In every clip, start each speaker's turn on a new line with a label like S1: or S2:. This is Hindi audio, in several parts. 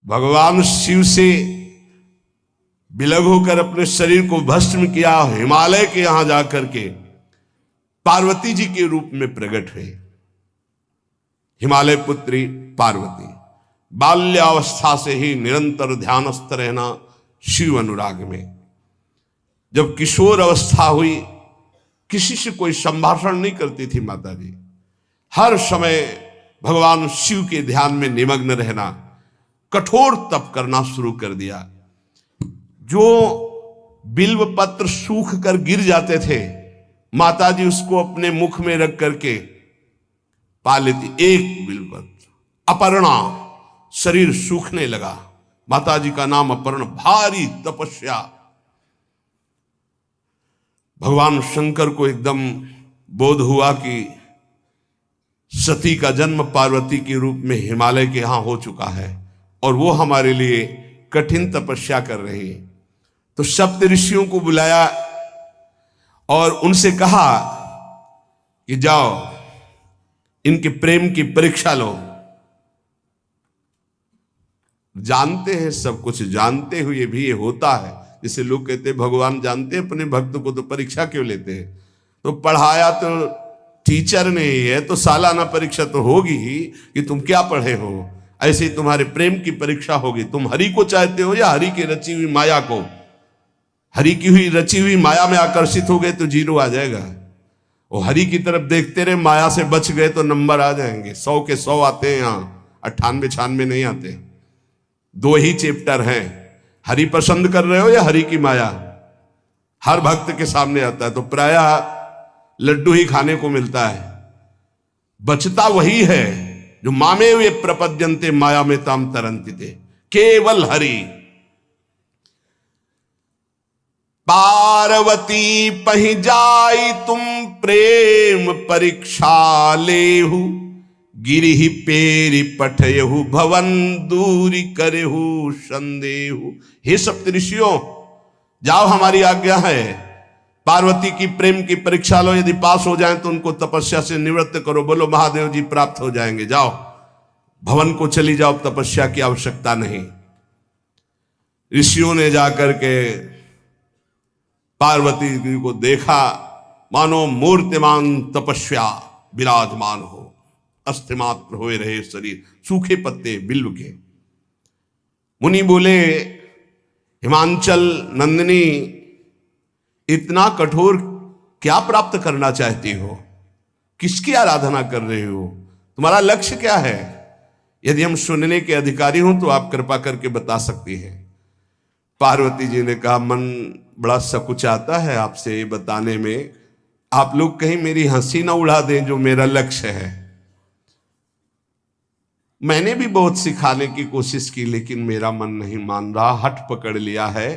S1: भगवान शिव से विलग होकर अपने शरीर को भस्म किया, हिमालय के यहां जाकर के पार्वती जी के रूप में प्रकट हुए। हिमालय पुत्री पार्वती बाल्यावस्था से ही निरंतर ध्यानस्थ रहना शिव अनुराग में। जब किशोर अवस्था हुई, किसी से कोई संभाषण नहीं करती थी माता जी, हर समय भगवान शिव के ध्यान में निमग्न रहना, कठोर तप करना शुरू कर दिया। जो बिल्व पत्र सूख कर गिर जाते थे, माता जी उसको अपने मुख में रख करके पा लेती। एक बिल्व पत्र, अपर्णा, शरीर सूखने लगा। माता जी का नाम अपर्णा। भारी तपस्या। भगवान शंकर को एकदम बोध हुआ कि सती का जन्म पार्वती के रूप में हिमालय के यहां हो चुका है और वो हमारे लिए कठिन तपस्या कर रही है। तो सप्त ऋषियों को बुलाया और उनसे कहा कि जाओ इनके प्रेम की परीक्षा लो। जानते हैं, सब कुछ जानते हुए भी ये होता है। जैसे लोग कहते हैं भगवान जानते हैं अपने भक्त को, तो परीक्षा क्यों लेते हैं? तो पढ़ाया तो टीचर ने है, तो सालाना परीक्षा तो होगी ही कि तुम क्या पढ़े हो। ऐसे ही तुम्हारे प्रेम की परीक्षा होगी। तुम हरि को चाहते हो या हरि की रची हुई माया को? हरि की हुई रची हुई माया में आकर्षित हो गए तो 0 आ जाएगा। वो हरि की तरफ देखते रहे, माया से बच गए तो नंबर आ जाएंगे। 100 के 100 आते हैं, यहाँ 98-96 नहीं आते। 2 ही चैप्टर हैं, हरि पसंद कर रहे हो या हरि की माया। हर भक्त के सामने आता है तो प्रायः लड्डू ही खाने को मिलता है। बचता वही है जो मामे वे प्रपद्यन्ते माया में ताम तरंति थे, केवल हरि। पार्वती पहि जाई तुम प्रेम परीक्षा लेहु, गिरिहि पेरि पठयहु भवन दूरी करहु संदेहु। हे सप्तऋषियों, जाओ हमारी आज्ञा है, पार्वती की प्रेम की परीक्षा लो। यदि पास हो जाएं तो उनको तपस्या से निवृत्त करो। बोलो महादेव जी प्राप्त हो जाएंगे। जाओ भवन को चली जाओ, तपस्या की आवश्यकता नहीं। ऋषियों ने जाकर के पार्वती जी को देखा, मानो मूर्तिमान तपस्या विराजमान हो, अस्थिमात्र हुए रहे शरीर, सूखे पत्ते बिल्व के। मुनि बोले, हिमांचल नंदिनी, इतना कठोर क्या प्राप्त करना चाहती हो? किसकी आराधना कर रहे हो? तुम्हारा लक्ष्य क्या है? यदि हम सुनने के अधिकारी हों तो आप कृपा करके बता सकती हैं। पार्वती जी ने कहा, मन बड़ा सकुचाता है आपसे ये बताने में। आप लोग कहीं मेरी हंसी ना उड़ा दें जो मेरा लक्ष्य है। मैंने भी बहुत सिखाने की कोशिश की, लेकिन मेरा मन नहीं मान रहा, हठ पकड़ लिया है।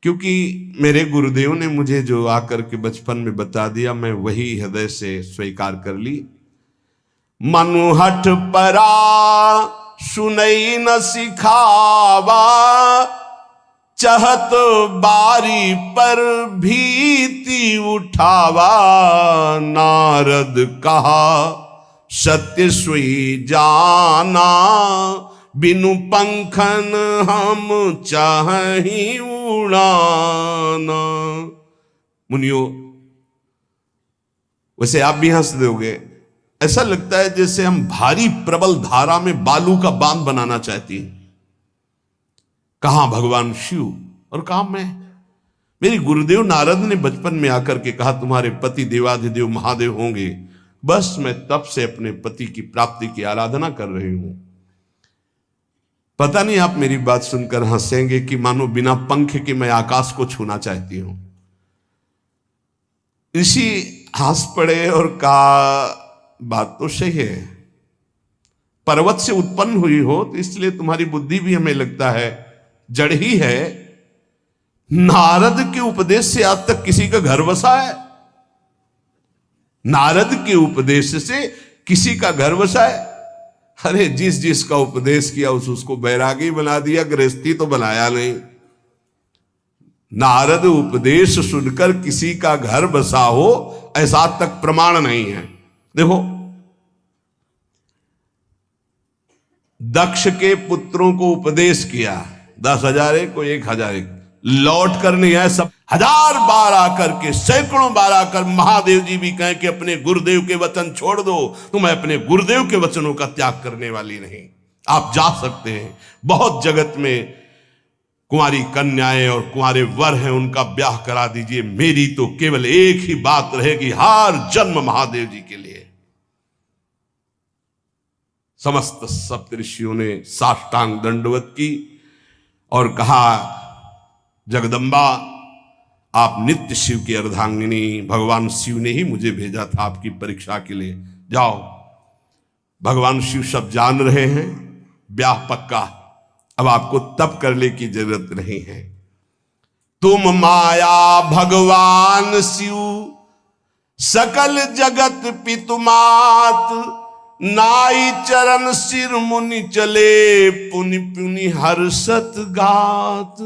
S1: क्योंकि मेरे गुरुदेव ने मुझे जो आकर के बचपन में बता दिया, मैं वही हृदय से स्वीकार कर ली। मनु हठ परा सुनई न सिखावा, चहत बारी पर भीति उठावा। नारद कहा सत्य सोई जाना, बिनु पंखन हम चाहि उड़ाना। मुनियो, वैसे आप भी हंस दोगे। ऐसा लगता है जैसे हम भारी प्रबल धारा में बालू का बांध बनाना चाहती हैं। कहां भगवान शिव और कहां मैं? मेरी गुरुदेव नारद ने बचपन में आकर के कहा, तुम्हारे पति देवाधिदेव महादेव होंगे। बस मैं तब से अपने पति की प्राप्ति की आराधना कर रही हूं। पता नहीं आप मेरी बात सुनकर हंसेंगे कि मानो बिना पंख के मैं आकाश को छूना चाहती हूं। ऋषि हंस पड़े और कहा, बात तो सही है, पर्वत से उत्पन्न हुई हो तो इसलिए तुम्हारी बुद्धि भी हमें लगता है जड़ ही है। नारद के उपदेश से आज तक किसी का घर बसा है? नारद के उपदेश से किसी का घर बसा है? अरे जिस जिसका उपदेश किया उसको बैरागी बना दिया, गृहस्थी तो बनाया नहीं। नारद उपदेश सुनकर किसी का घर बसा हो ऐसा आज तक प्रमाण नहीं है। देखो, दक्ष के पुत्रों को उपदेश किया, 10,000 एक को 1,000 एक, लौट कर नहीं है, सब 1000 बार आकर के, सैकड़ों बार आकर महादेव जी भी कहें कि अपने गुरुदेव के वचन छोड़ दो, तुम्हें अपने गुरुदेव के वचनों का त्याग करने वाली नहीं। आप जा सकते हैं, बहुत जगत में कुंवारी कन्याएं और कुंवारे वर हैं, उनका ब्याह करा दीजिए। मेरी तो केवल एक ही बात रहेगी, हर जन्म महादेव जी के लिए। समस्त सप्तऋषियों ने साष्टांग दंडवत की और कहा, जगदम्बा आप नित्य शिव की अर्धांगिनी, भगवान शिव ने ही मुझे भेजा था आपकी परीक्षा के लिए, जाओ। भगवान शिव सब जान रहे हैं, ब्याह पक्का, अब आपको तप करने की जरूरत नहीं है। तुम माया भगवान शिव सकल जगत पितुमात, नाई चरण सिर मुनि चले, पुनि पुनि हर्षत गात।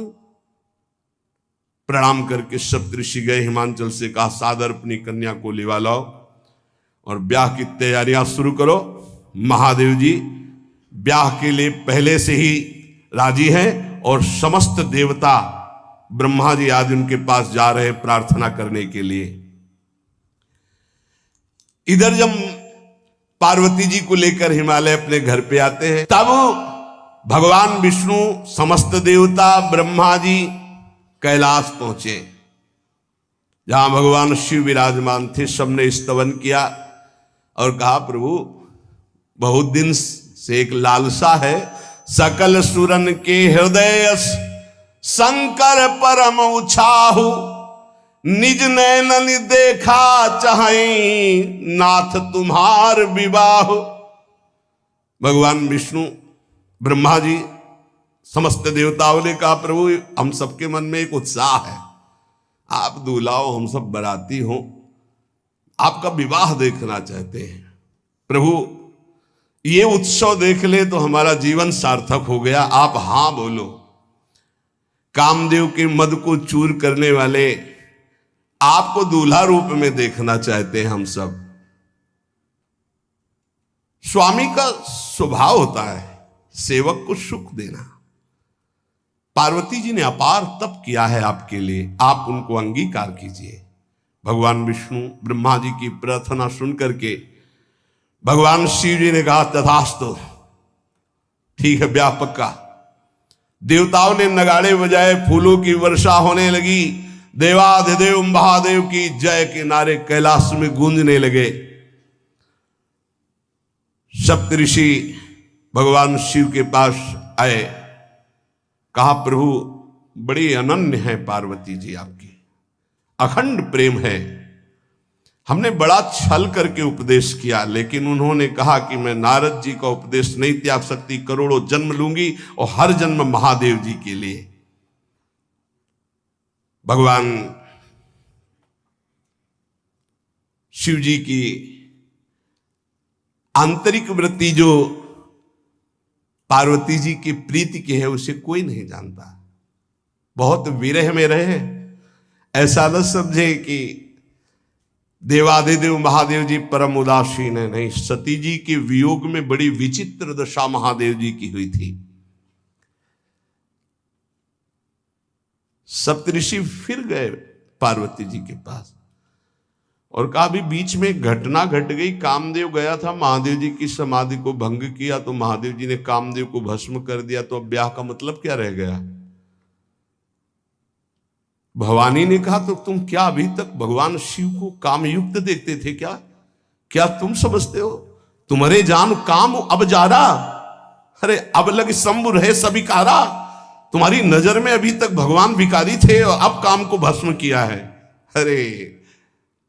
S1: प्रणाम करके सप्तऋषि गए, हिमांचल से कहा सादर अपनी कन्या को लिवा लाओ और ब्याह की तैयारियां शुरू करो। महादेव जी ब्याह के लिए पहले से ही राजी हैं और समस्त देवता ब्रह्मा जी आदि उनके पास जा रहे हैं प्रार्थना करने के लिए। इधर जब पार्वती जी को लेकर हिमालय अपने घर पे आते हैं, तब भगवान विष्णु, समस्त देवता, ब्रह्मा जी कैलाश पहुंचे, जहां भगवान शिव विराजमान थे। सबने स्तवन किया और कहा, प्रभु बहुत दिन से एक लालसा है, सकल सुरन के हृदय शंकर परम उछाहु, निज नैनन देखा चाहे नाथ तुम्हार विवाह। भगवान विष्णु, ब्रह्मा जी, समस्त देवताओं ने कहा, प्रभु हम सबके मन में एक उत्साह है, आप दूल्हा हो, हम सब बराती हो, आपका विवाह देखना चाहते हैं। प्रभु ये उत्सव देख ले तो हमारा जीवन सार्थक हो गया, आप हां बोलो। कामदेव के मद को चूर करने वाले आपको दूल्हा रूप में देखना चाहते हैं हम सब। स्वामी का स्वभाव होता है सेवक को सुख देना। पार्वती जी ने अपार तप किया है आपके लिए, आप उनको अंगीकार कीजिए। भगवान विष्णु, ब्रह्मा जी की प्रार्थना सुन करके भगवान शिव जी ने कहा, तथास्तु, ठीक है ब्याह पक्का। देवताओं ने नगाड़े बजाए, फूलों की वर्षा होने लगी, देवाधिदेव महादेव की जय के नारे कैलाश में गूंजने लगे। सप्तऋषि भगवान शिव के पास आए, कहा, प्रभु बड़ी अनन्य है पार्वती जी आपकी, अखंड प्रेम है। हमने बड़ा छल करके उपदेश किया, लेकिन उन्होंने कहा कि मैं नारद जी का उपदेश नहीं त्याग सकती, करोड़ों जन्म लूंगी और हर जन्म महादेव जी के लिए। भगवान शिव जी की आंतरिक वृत्ति जो पार्वती जी की प्रीति की है, उसे कोई नहीं जानता। बहुत विरह में रहे, ऐसा न समझे कि देवाधिदेव महादेव जी परम उदासीन है, नहीं। सती जी के वियोग में बड़ी विचित्र दशा महादेव जी की हुई थी। सप्तऋषि फिर गए पार्वती जी के पास और कहा, अभी बीच में घटना घट गई, कामदेव गया था महादेव जी की समाधि को भंग किया, तो महादेव जी ने कामदेव को भस्म कर दिया, तो अब ब्याह का मतलब क्या रह गया। भवानी ने कहा, तो तुम क्या अभी तक भगवान शिव को कामयुक्त देखते थे क्या? क्या तुम समझते हो तुम्हारे जान काम अब जा रहा? अरे अब लग शंभु रहे सभी कारा। तुम्हारी नजर में अभी तक भगवान भिखारी थे और अब काम को भस्म किया है। अरे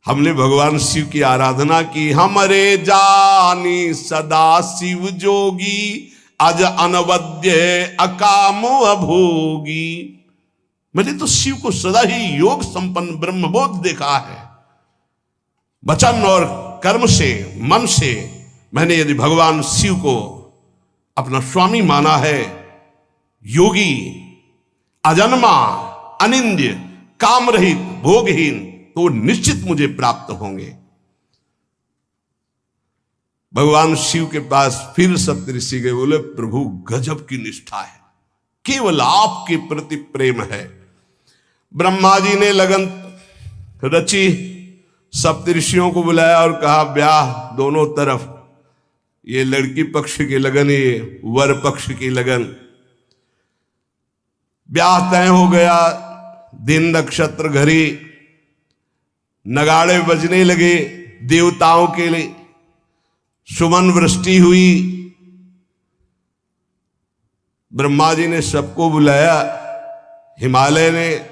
S1: हमने भगवान शिव की आराधना की, हमरे जानी सदा शिव जोगी, अज अनवद्य अकाम अभोगी। मैंने तो शिव को सदा ही योग संपन्न ब्रह्मबोध देखा है। वचन और कर्म से, मन से मैंने यदि भगवान शिव को अपना स्वामी माना है, योगी, अजन्मा, अनिंद्य, काम रहित, भोगहीन, तो निश्चित मुझे प्राप्त होंगे। भगवान शिव के पास फिर सप्तऋषि गए, बोले प्रभु गजब की निष्ठा है, केवल आपके प्रति प्रेम है। ब्रह्मा जी ने लगन रची, सप्तऋषियों को बुलाया और कहा ब्याह दोनों तरफ, ये लड़की पक्ष की लगन, ये वर पक्ष की लगन। ब्याह तय हो गया, दिन नक्षत्र घड़ी, नगाड़े बजने लगे, देवताओं के लिए सुमन वृष्टि हुई। ब्रह्मा जी ने सबको बुलाया, हिमालय ने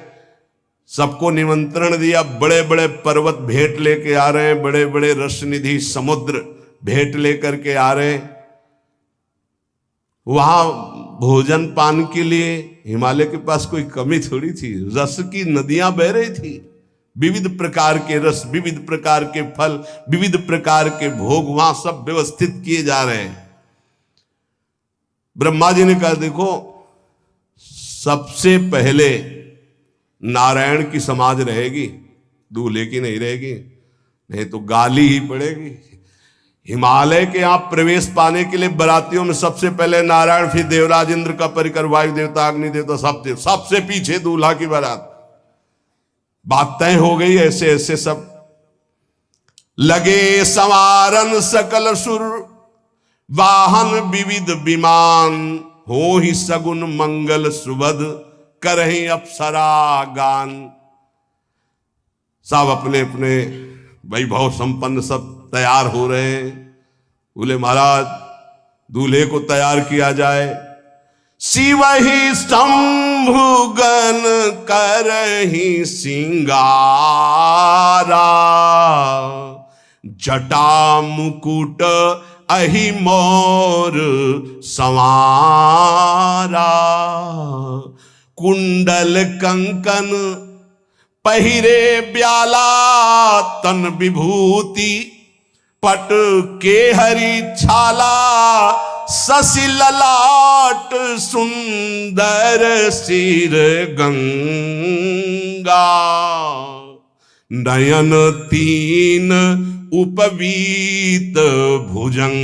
S1: सबको निमंत्रण दिया, बड़े बड़े पर्वत भेंट लेके आ रहे हैं, बड़े बड़े रसनिधि समुद्र भेंट लेकर के आ रहे हैं। वहां भोजन पान के लिए हिमालय के पास कोई कमी थोड़ी थी, रस की नदियां बह रही थी, विविध प्रकार के रस, विविध प्रकार के फल, विविध प्रकार के भोग वहां सब व्यवस्थित किए जा रहे हैं। ब्रह्मा जी ने कहा देखो, सबसे पहले नारायण की समाज रहेगी, दूल्हे की नहीं रहेगी, नहीं तो गाली ही पड़ेगी। हिमालय के यहां प्रवेश पाने के लिए बरातियों में सबसे पहले नारायण, फिर देवराज इंद्र का परिकर, वायु देवता, अग्नि देवता, सबसे पीछे दूल्हा की बारात। बात तय हो गई। ऐसे ऐसे सब लगे संवारन सकल सुर, वाहन विविध विमान, हो ही सगुन मंगल सुबद, करहि अप्सरा गान। सब अपने अपने वैभव संपन्न सब तैयार हो रहे हैं। बोले महाराज दूल्हे को तैयार किया जाए। शिव ही शंभुगन करहि सिंगारा, जटा मुकुट अहि मोर संवारा, कुंडल कंकन पहिरे ब्याला, तन विभूति पट के हरि छाला, शशि ललाट सुंदर सिर गंगा, नयन तीन उपवीत भुजंगा,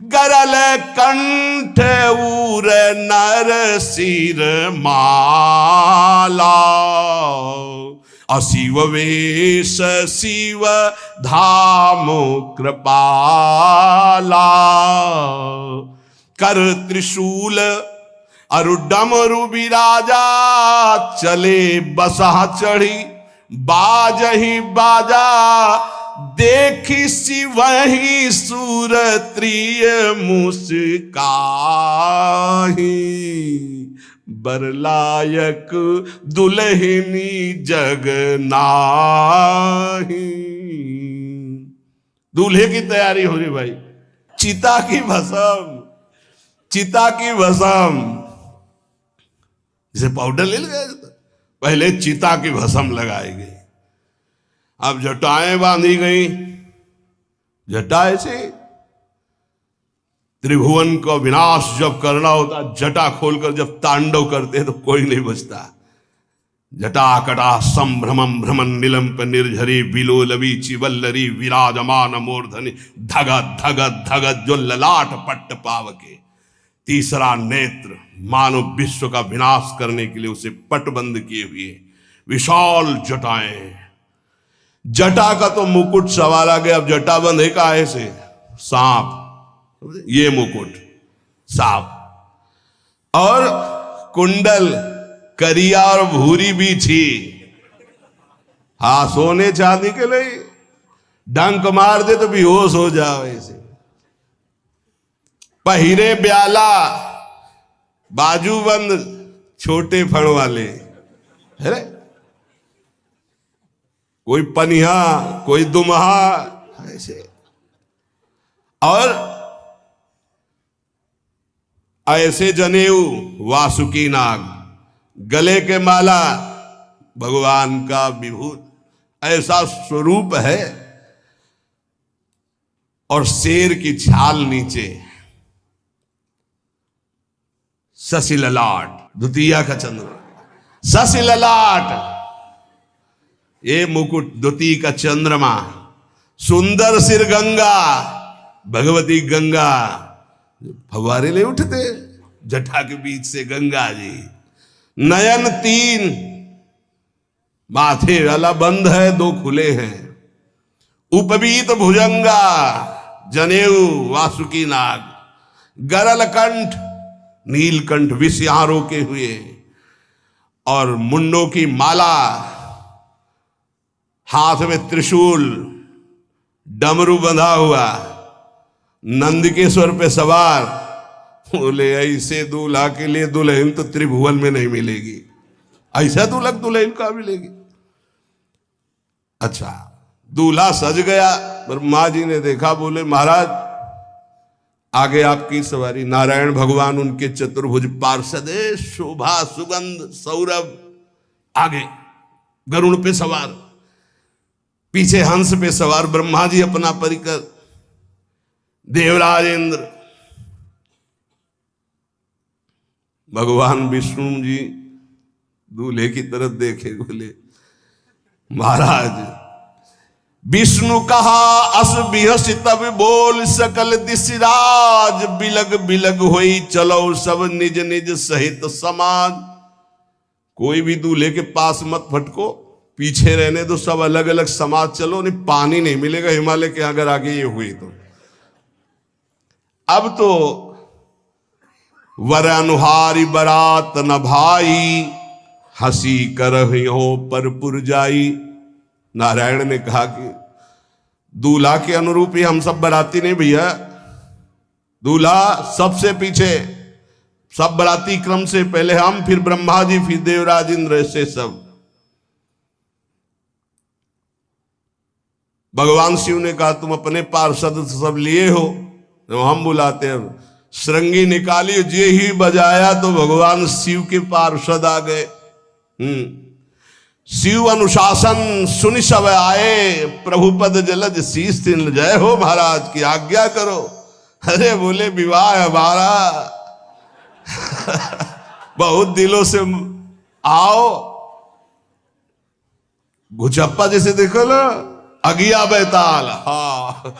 S1: गरल कंठ उर नर सिर माला, अशिव वेश शिव धाम कृपाला, कर त्रिशूल अरु डमरु विराजा, चले बसहा चढ़ी बाजही बाजा, देखी शिवहि सुरत्रिय मुस्काही, बरलायक दुल्हनी जग नाही। दूल्हे की तैयारी हो रही भाई, चिता की भस्म, चिता की भस्म, जैसे पाउडर ले गए, पहले चिता की भस्म लगाई गई, अब जटाएं बांधी गई। जटा ऐसे त्रिभुवन का विनाश जब करना होता, जटा खोलकर जब तांडव करते तो कोई नहीं बचता। जटा कटा संभ्रमम भ्रमण निलंप निर्झरी, बिलोलवी चिवल्लरी विराजमान मूर्धनि, धगत धगत धगत जो ललाट पट्ट पावके। तीसरा नेत्र मानव विश्व का विनाश करने के लिए उसे पटबंद किए हुए विशाल जटाएं। जटा का तो मुकुट सवार आ गया, अब जटा बंधे का ऐसे सांप, ये मुकुट सांप, और कुंडल करिया और भूरी भी थी। हाँ, सोने चांदी के लिए डंक मार दे तो बेहोश हो जाओ ऐसे। पहिरे ब्याला, बाजूबंद छोटे फण वाले, है कोई पनिहा कोई दुमहा ऐसे, और ऐसे जनेऊ वासुकी नाग, गले के माला भगवान का विभूत, ऐसा स्वरूप है। और शेर की छाल नीचे, शशि ललाट, द्वितीया का चंद्र, शशि ललाट, ये मुकुट द्वितीय का चंद्रमा, सुंदर सिर गंगा, भगवती गंगा, फव्वारे ले उठते जटा के बीच से गंगा जी। नयन 3, माथे वाला बंद है, 2 खुले हैं। उपवीत भुजंगा, जनेऊ वासुकी नाग, गरल कंठ, नीलकंठ विष यहां रोके हुए, और मुंडों की माला, हाथ में त्रिशूल, डमरू बंधा हुआ, नंदकेश्वर पे सवार। बोले ऐसे दूल्हा के लिए दुल्हन तो त्रिभुवन में नहीं मिलेगी, ऐसा दुल्हन का मिलेगी। अच्छा, दूल्हा सज गया, ब्रह्मा जी ने देखा, बोले महाराज आगे आपकी सवारी। नारायण भगवान उनके चतुर्भुज पार्षद, शोभा सुगंध सौरभ, आगे गरुण पे सवार, पीछे हंस पे सवार ब्रह्मा जी अपना परिकर, देवराज इंद्र, भगवान विष्णु जी दूल्हे की तरफ देखे, बोले महाराज विष्णु कहा अस बिहस तब बोल सकल दिशराज, बिलग बिलग होई चलो सब निज निज सहित समाज। कोई भी दूल्हे के पास मत फटको, पीछे रहने दो, सब अलग अलग समाज चलो, नहीं पानी नहीं मिलेगा हिमालय के अगर आगे ये हुई तो। अब तो वर अनुहारी बरात न भाई, हंसी करहियो पर पुरजाई। नारायण ने कहा कि दूल्हा के अनुरूप ही हम सब बराती नहीं भैया, दूल्हा सबसे पीछे, सब बराती क्रम से पहले हम, फिर ब्रह्मा जी, फिर देवराज इंद्र, ऐसे सब। भगवान शिव ने कहा तुम अपने पार्षद सब लिए हो, तो हम बुलाते हैं। श्रृंगी निकाली, जे ही बजाया तो भगवान शिव के पार्षद आ गए। शिव अनुशासन सुन सब आए, प्रभुपद जलद शीस तिन जय हो महाराज की आज्ञा करो। अरे बोले विवाह हमारा बहुत दिलों से आओ। घुचप्पा जैसे देखो ना, अगिया बैताल। हाँ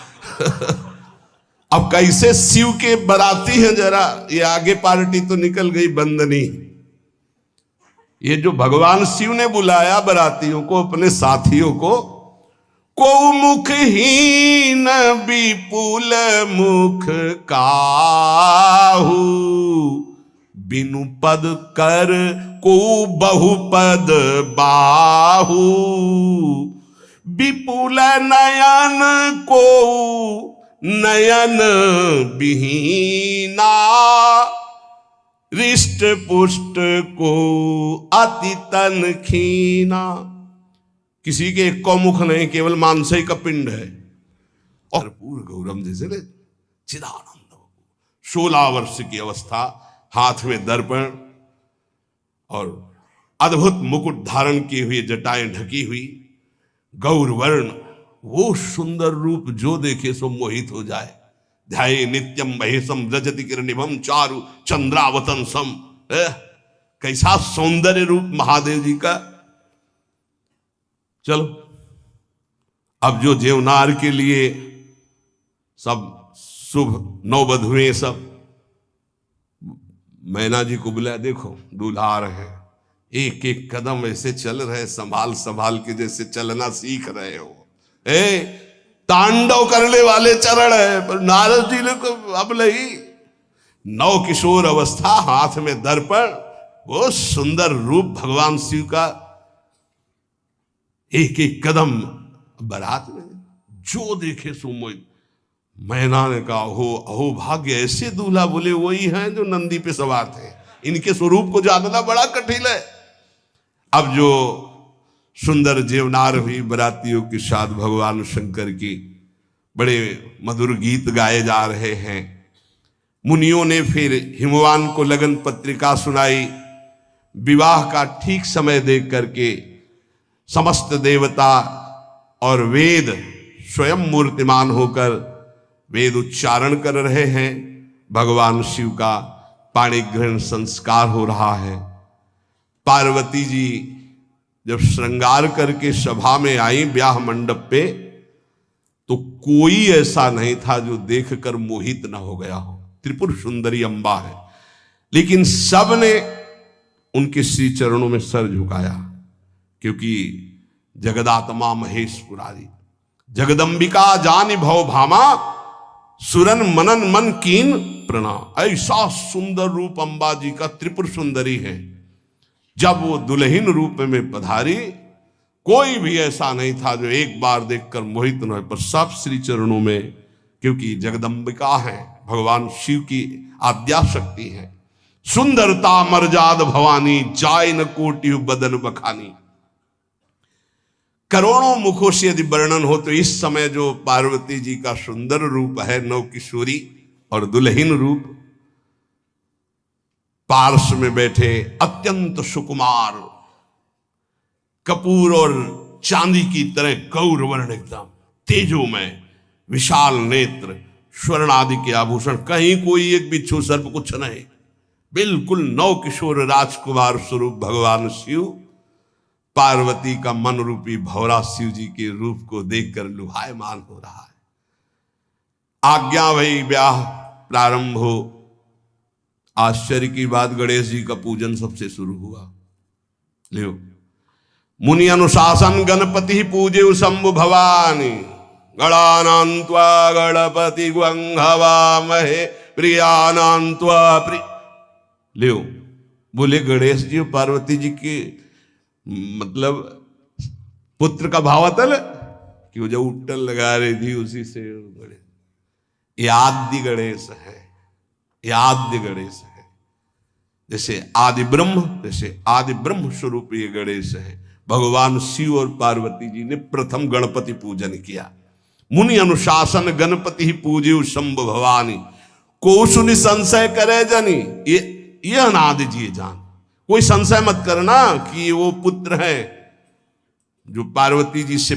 S1: अब कैसे शिव के बराती हैं, जरा ये आगे पार्टी तो निकल गई बंदनी। ये जो भगवान शिव ने बुलाया बरातियों को, अपने साथियों को मुखहीन विपुल मुख काहू, बिनु पद कर को बहुपद बाहू, विपुल नयन को नयन विहीना, रिष्ट पुष्ट को अति तन खीना। किसी के एक को मुख नहीं, केवल मानसई का पिंड है, और पूर्ण गौरम जैसे चिदानंद। 16 वर्ष की अवस्था, हाथ में दर्पण और अद्भुत मुकुट धारण किए हुए, जटाएं ढकी हुई, गौरवर्ण, वो सुंदर रूप जो देखे सो मोहित हो जाए। ध्याये नित्यम महेशम रजति किरणिभम चारु चंद्रावतन सम। कैसा सौंदर्य रूप महादेव जी का। चलो अब जो जेवनार के लिए सब शुभ नौवधुएं सब मैना जी को बुलाया। देखो दूल्हा आ रहे हैं, एक एक कदम ऐसे चल रहे, संभाल संभाल के जैसे चलना सीख रहे हो। तांडव करने वाले चरण है, पर नारद जी ने को अब नहीं। नौ किशोर अवस्था, हाथ में दर्पण, वो सुंदर रूप भगवान शिव का। एक एक कदम बारात में जो देखे सो मोहित। मैना ने कहा हो अहो भाग्य, ऐसे दूल्हा बोले वही हैं जो नंदी पे सवार थे। इनके स्वरूप को जानना बड़ा कठिन है। अब जो सुंदर जेवनार हुई बरातियों के साथ भगवान शंकर की बड़े मधुर गीत गाए जा रहे हैं। मुनियों ने फिर हिमवान को लगन पत्रिका सुनाई। विवाह का ठीक समय देख करके समस्त देवता और वेद स्वयं मूर्तिमान होकर वेद उच्चारण कर रहे हैं। भगवान शिव का पाणिग्रहण संस्कार हो रहा है। पार्वती जी जब श्रृंगार करके सभा में आई ब्याह मंडप पे, तो कोई ऐसा नहीं था जो देखकर मोहित ना हो गया हो। त्रिपुर सुंदरी अम्बा है, लेकिन सबने उनके श्री चरणों में सर झुकाया, क्योंकि जगदात्मा महेश पुरारी, जगदम्बिका जानि भव भामा, सुरन मनन मन कीन प्रणाम। ऐसा सुंदर रूप अम्बा जी का त्रिपुर सुंदरी है। जब वो दुल्हन रूप में पधारी, कोई भी ऐसा नहीं था जो एक बार देखकर मोहित न हो, पर सब श्री चरणों में, क्योंकि जगदम्बिका है, भगवान शिव की आद्या शक्ति है। सुंदरता मर्जाद भवानी, जाय न कोटि बदन बखानी। करोड़ों मुखों से यदि वर्णन हो तो इस समय जो पार्वती जी का सुंदर रूप है, नव किशोरी और दुल्हन रूप, पार्श्व में बैठे अत्यंत सुकुमार, कपूर और चांदी की तरह गौर वर्ण, एकदम तेजोमय, विशाल नेत्र, स्वर्ण आदि के आभूषण, कहीं कोई एक बिच्छू सर्प कुछ नहीं, बिल्कुल नव किशोर राजकुमार स्वरूप भगवान शिव पार्वती का मन रूपी भौरा शिव जी के रूप को देखकर लुभायमान हो रहा है। आज्ञा भई ब्याह प्रारंभ हो। आश्चर्य की बात, गणेश जी का पूजन सबसे शुरू हुआ। लियो, मुनि अनुशासन गणपति पूजे शंभु भवानी, गणानान्त्वा गणपति गुंहवामहे प्रियानान्त्वा प्रिय। लियो, बोले गणेश जी और पार्वती जी के मतलब पुत्र का भावातल कि वो जो उट्टल लगा रही थी उसी से ये आदि गणेश है, ये आद्य गणेश है। जैसे आदि ब्रह्म, जैसे आदि ब्रह्म स्वरूप ये गणेश है। भगवान शिव और पार्वती जी ने प्रथम गणपति पूजन किया। मुनि अनुशासन गणपति ही पूजे शंभु भवानी, को सुनि संशय करे जनी। ये अनादि जी जान, कोई संशय मत करना कि वो पुत्र है जो पार्वती जी से।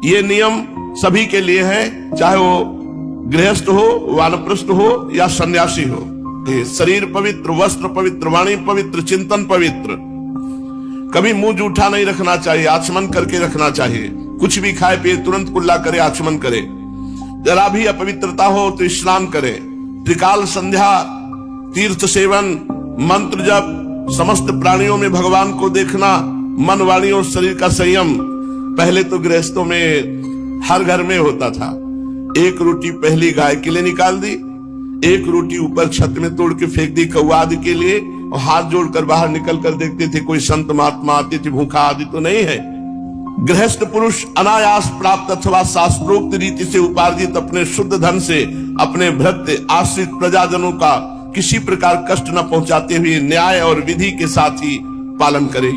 S1: ये नियम सभी के लिए है, चाहे वो गृहस्थ हो, वानप्रस्थ हो या सन्यासी हो। शरीर पवित्र, वस्त्र पवित्र, वाणी पवित्र, चिंतन पवित्र। कभी मुंह जूठा नहीं रखना चाहिए, आचमन करके रखना चाहिए। कुछ भी खाए पिए तुरंत कुल्ला करे, आचमन करे। जरा भी अपवित्रता हो तो स्नान करे। त्रिकाल संध्या, तीर्थ सेवन, मंत्र जप, समस्त प्राणियों में भगवान को देखना, मन वाणी और शरीर का संयम। पहले तो गृहस्थों में हर घर में होता था। एक रोटी पहली गाय के लिए निकाल दी, एक रोटी ऊपर छत में तोड़ के फेंक दी कौवा आदि के लिए, और हाथ जोड़कर बाहर निकल कर देखते थे कोई संत महात्मा आते थे, भूखा आदि तो नहीं है। गृहस्थ पुरुष अनायास प्राप्त अथवा शास्त्रोक्त रीति से उपार्जित अपने शुद्ध धन से अपने भृत्य आश्रित प्रजाजनों का किसी प्रकार कष्ट न पहुंचाते हुए न्याय और विधि के साथ ही पालन करे।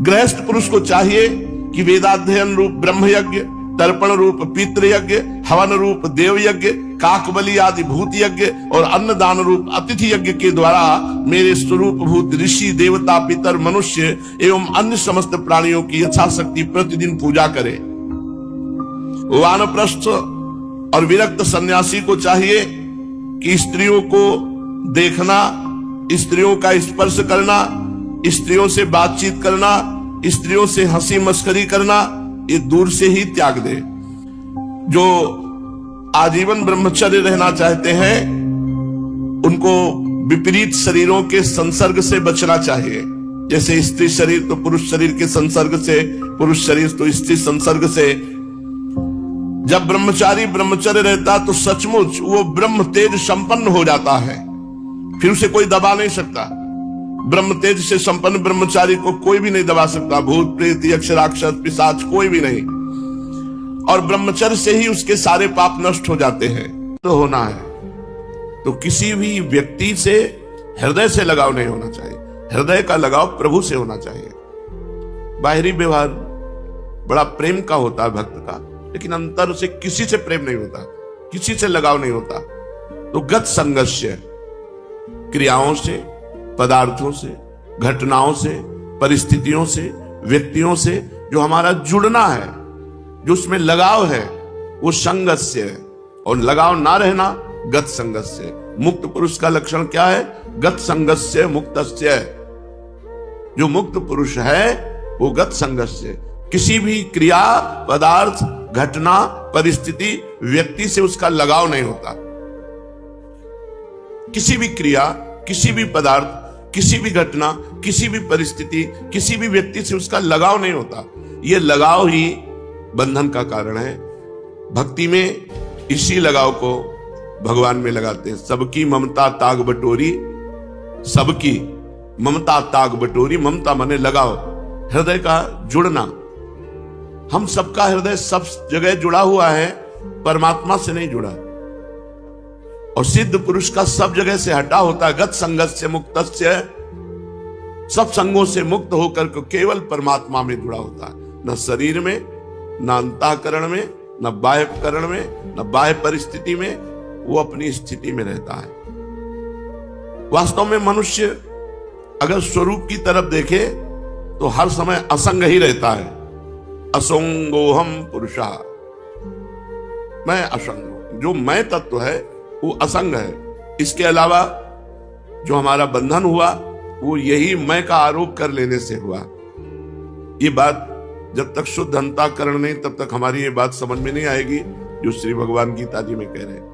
S1: गृहस्थ पुरुष को चाहिए कि वेदाध्ययन रूप ब्रह्म यज्ञ, तर्पण रूप पितृयज्ञ, हवन रूप देव यज्ञ, काकबली आदि भूत यज्ञ और अन्नदान रूप अतिथि यज्ञ के द्वारा मेरे स्वरूप भूत ऋषि देवता पितर मनुष्य एवं अन्य समस्त प्राणियों की यथाशक्ति प्रतिदिन पूजा करे। वानप्रस्थ और विरक्त सन्यासी को चाहिए कि स्त्रियों को देखना, स्त्रियों का स्पर्श करना, स्त्रियों से बातचीत करना, स्त्रियों से हंसी मस्करी करना, ये दूर से ही त्याग दे। जो आजीवन ब्रह्मचर्य रहना चाहते हैं उनको विपरीत शरीरों के संसर्ग से बचना चाहिए। जैसे स्त्री शरीर तो पुरुष शरीर के संसर्ग से, पुरुष शरीर तो स्त्री संसर्ग से। जब ब्रह्मचारी ब्रह्मचर्य रहता तो सचमुच वो ब्रह्म तेज संपन्न हो जाता है, फिर उसे कोई दबा नहीं सकता। ब्रह्म तेज से संपन्न ब्रह्मचारी को कोई भी नहीं दबा सकता, भूत प्रेत यक्ष राक्षस पिशाच कोई भी नहीं। और ब्रह्मचर्य से ही उसके सारे पाप नष्ट हो जाते हैं। तो होना है तो किसी भी व्यक्ति से हृदय से लगाव नहीं होना चाहिए। हृदय का लगाव प्रभु से होना चाहिए। बाहरी व्यवहार बड़ा प्रेम का होता है भक्त का, लेकिन अंतर से किसी से प्रेम नहीं होता, किसी से लगाव नहीं होता। तो गत संगस्य, क्रियाओं से, पदार्थों से, घटनाओं से, परिस्थितियों से, व्यक्तियों से जो हमारा जुड़ना है, जो उसमें लगाव है, वो संगस्य है। और लगाव ना रहना गत संगस्य। मुक्त पुरुष का लक्षण क्या है? गत संगस्य मुक्तस्य। जो मुक्त पुरुष है वो गत संगस्य, किसी भी क्रिया, पदार्थ, घटना, परिस्थिति, व्यक्ति से उसका लगाव नहीं होता। किसी भी क्रिया, किसी भी पदार्थ, किसी भी घटना, किसी भी परिस्थिति, किसी भी व्यक्ति से उसका लगाव नहीं होता। यह लगाव ही बंधन का कारण है। भक्ति में इसी लगाव को भगवान में लगाते हैं। सबकी ममता ताग बटोरी, सबकी ममता ताग बटोरी। ममता माने लगाव, हृदय का जुड़ना। हम सबका हृदय सब जगह जुड़ा हुआ है, परमात्मा से नहीं जुड़ा। और सिद्ध पुरुष का सब जगह से हटा होता है। गत संगस्य मुक्तस्य, सब संगों से मुक्त होकर के केवल परमात्मा में जुड़ा होता है। न शरीर में, न अंतःकरण में, न बाह्यकरण में, न बाह्य परिस्थिति में, वो अपनी स्थिति में रहता है। वास्तव में मनुष्य अगर स्वरूप की तरफ देखे तो हर समय असंग ही रहता है। असंगोहम पुरुषा, मैं असंग हूं। जो मैं तत्व है वो असंग है। इसके अलावा जो हमारा बंधन हुआ वो यही मैं का आरोप कर लेने से हुआ। ये बात जब तक शुद्ध अंतःकरण नहीं, तब तक हमारी ये बात समझ में नहीं आएगी जो श्री भगवान गीता जी में कह रहे हैं।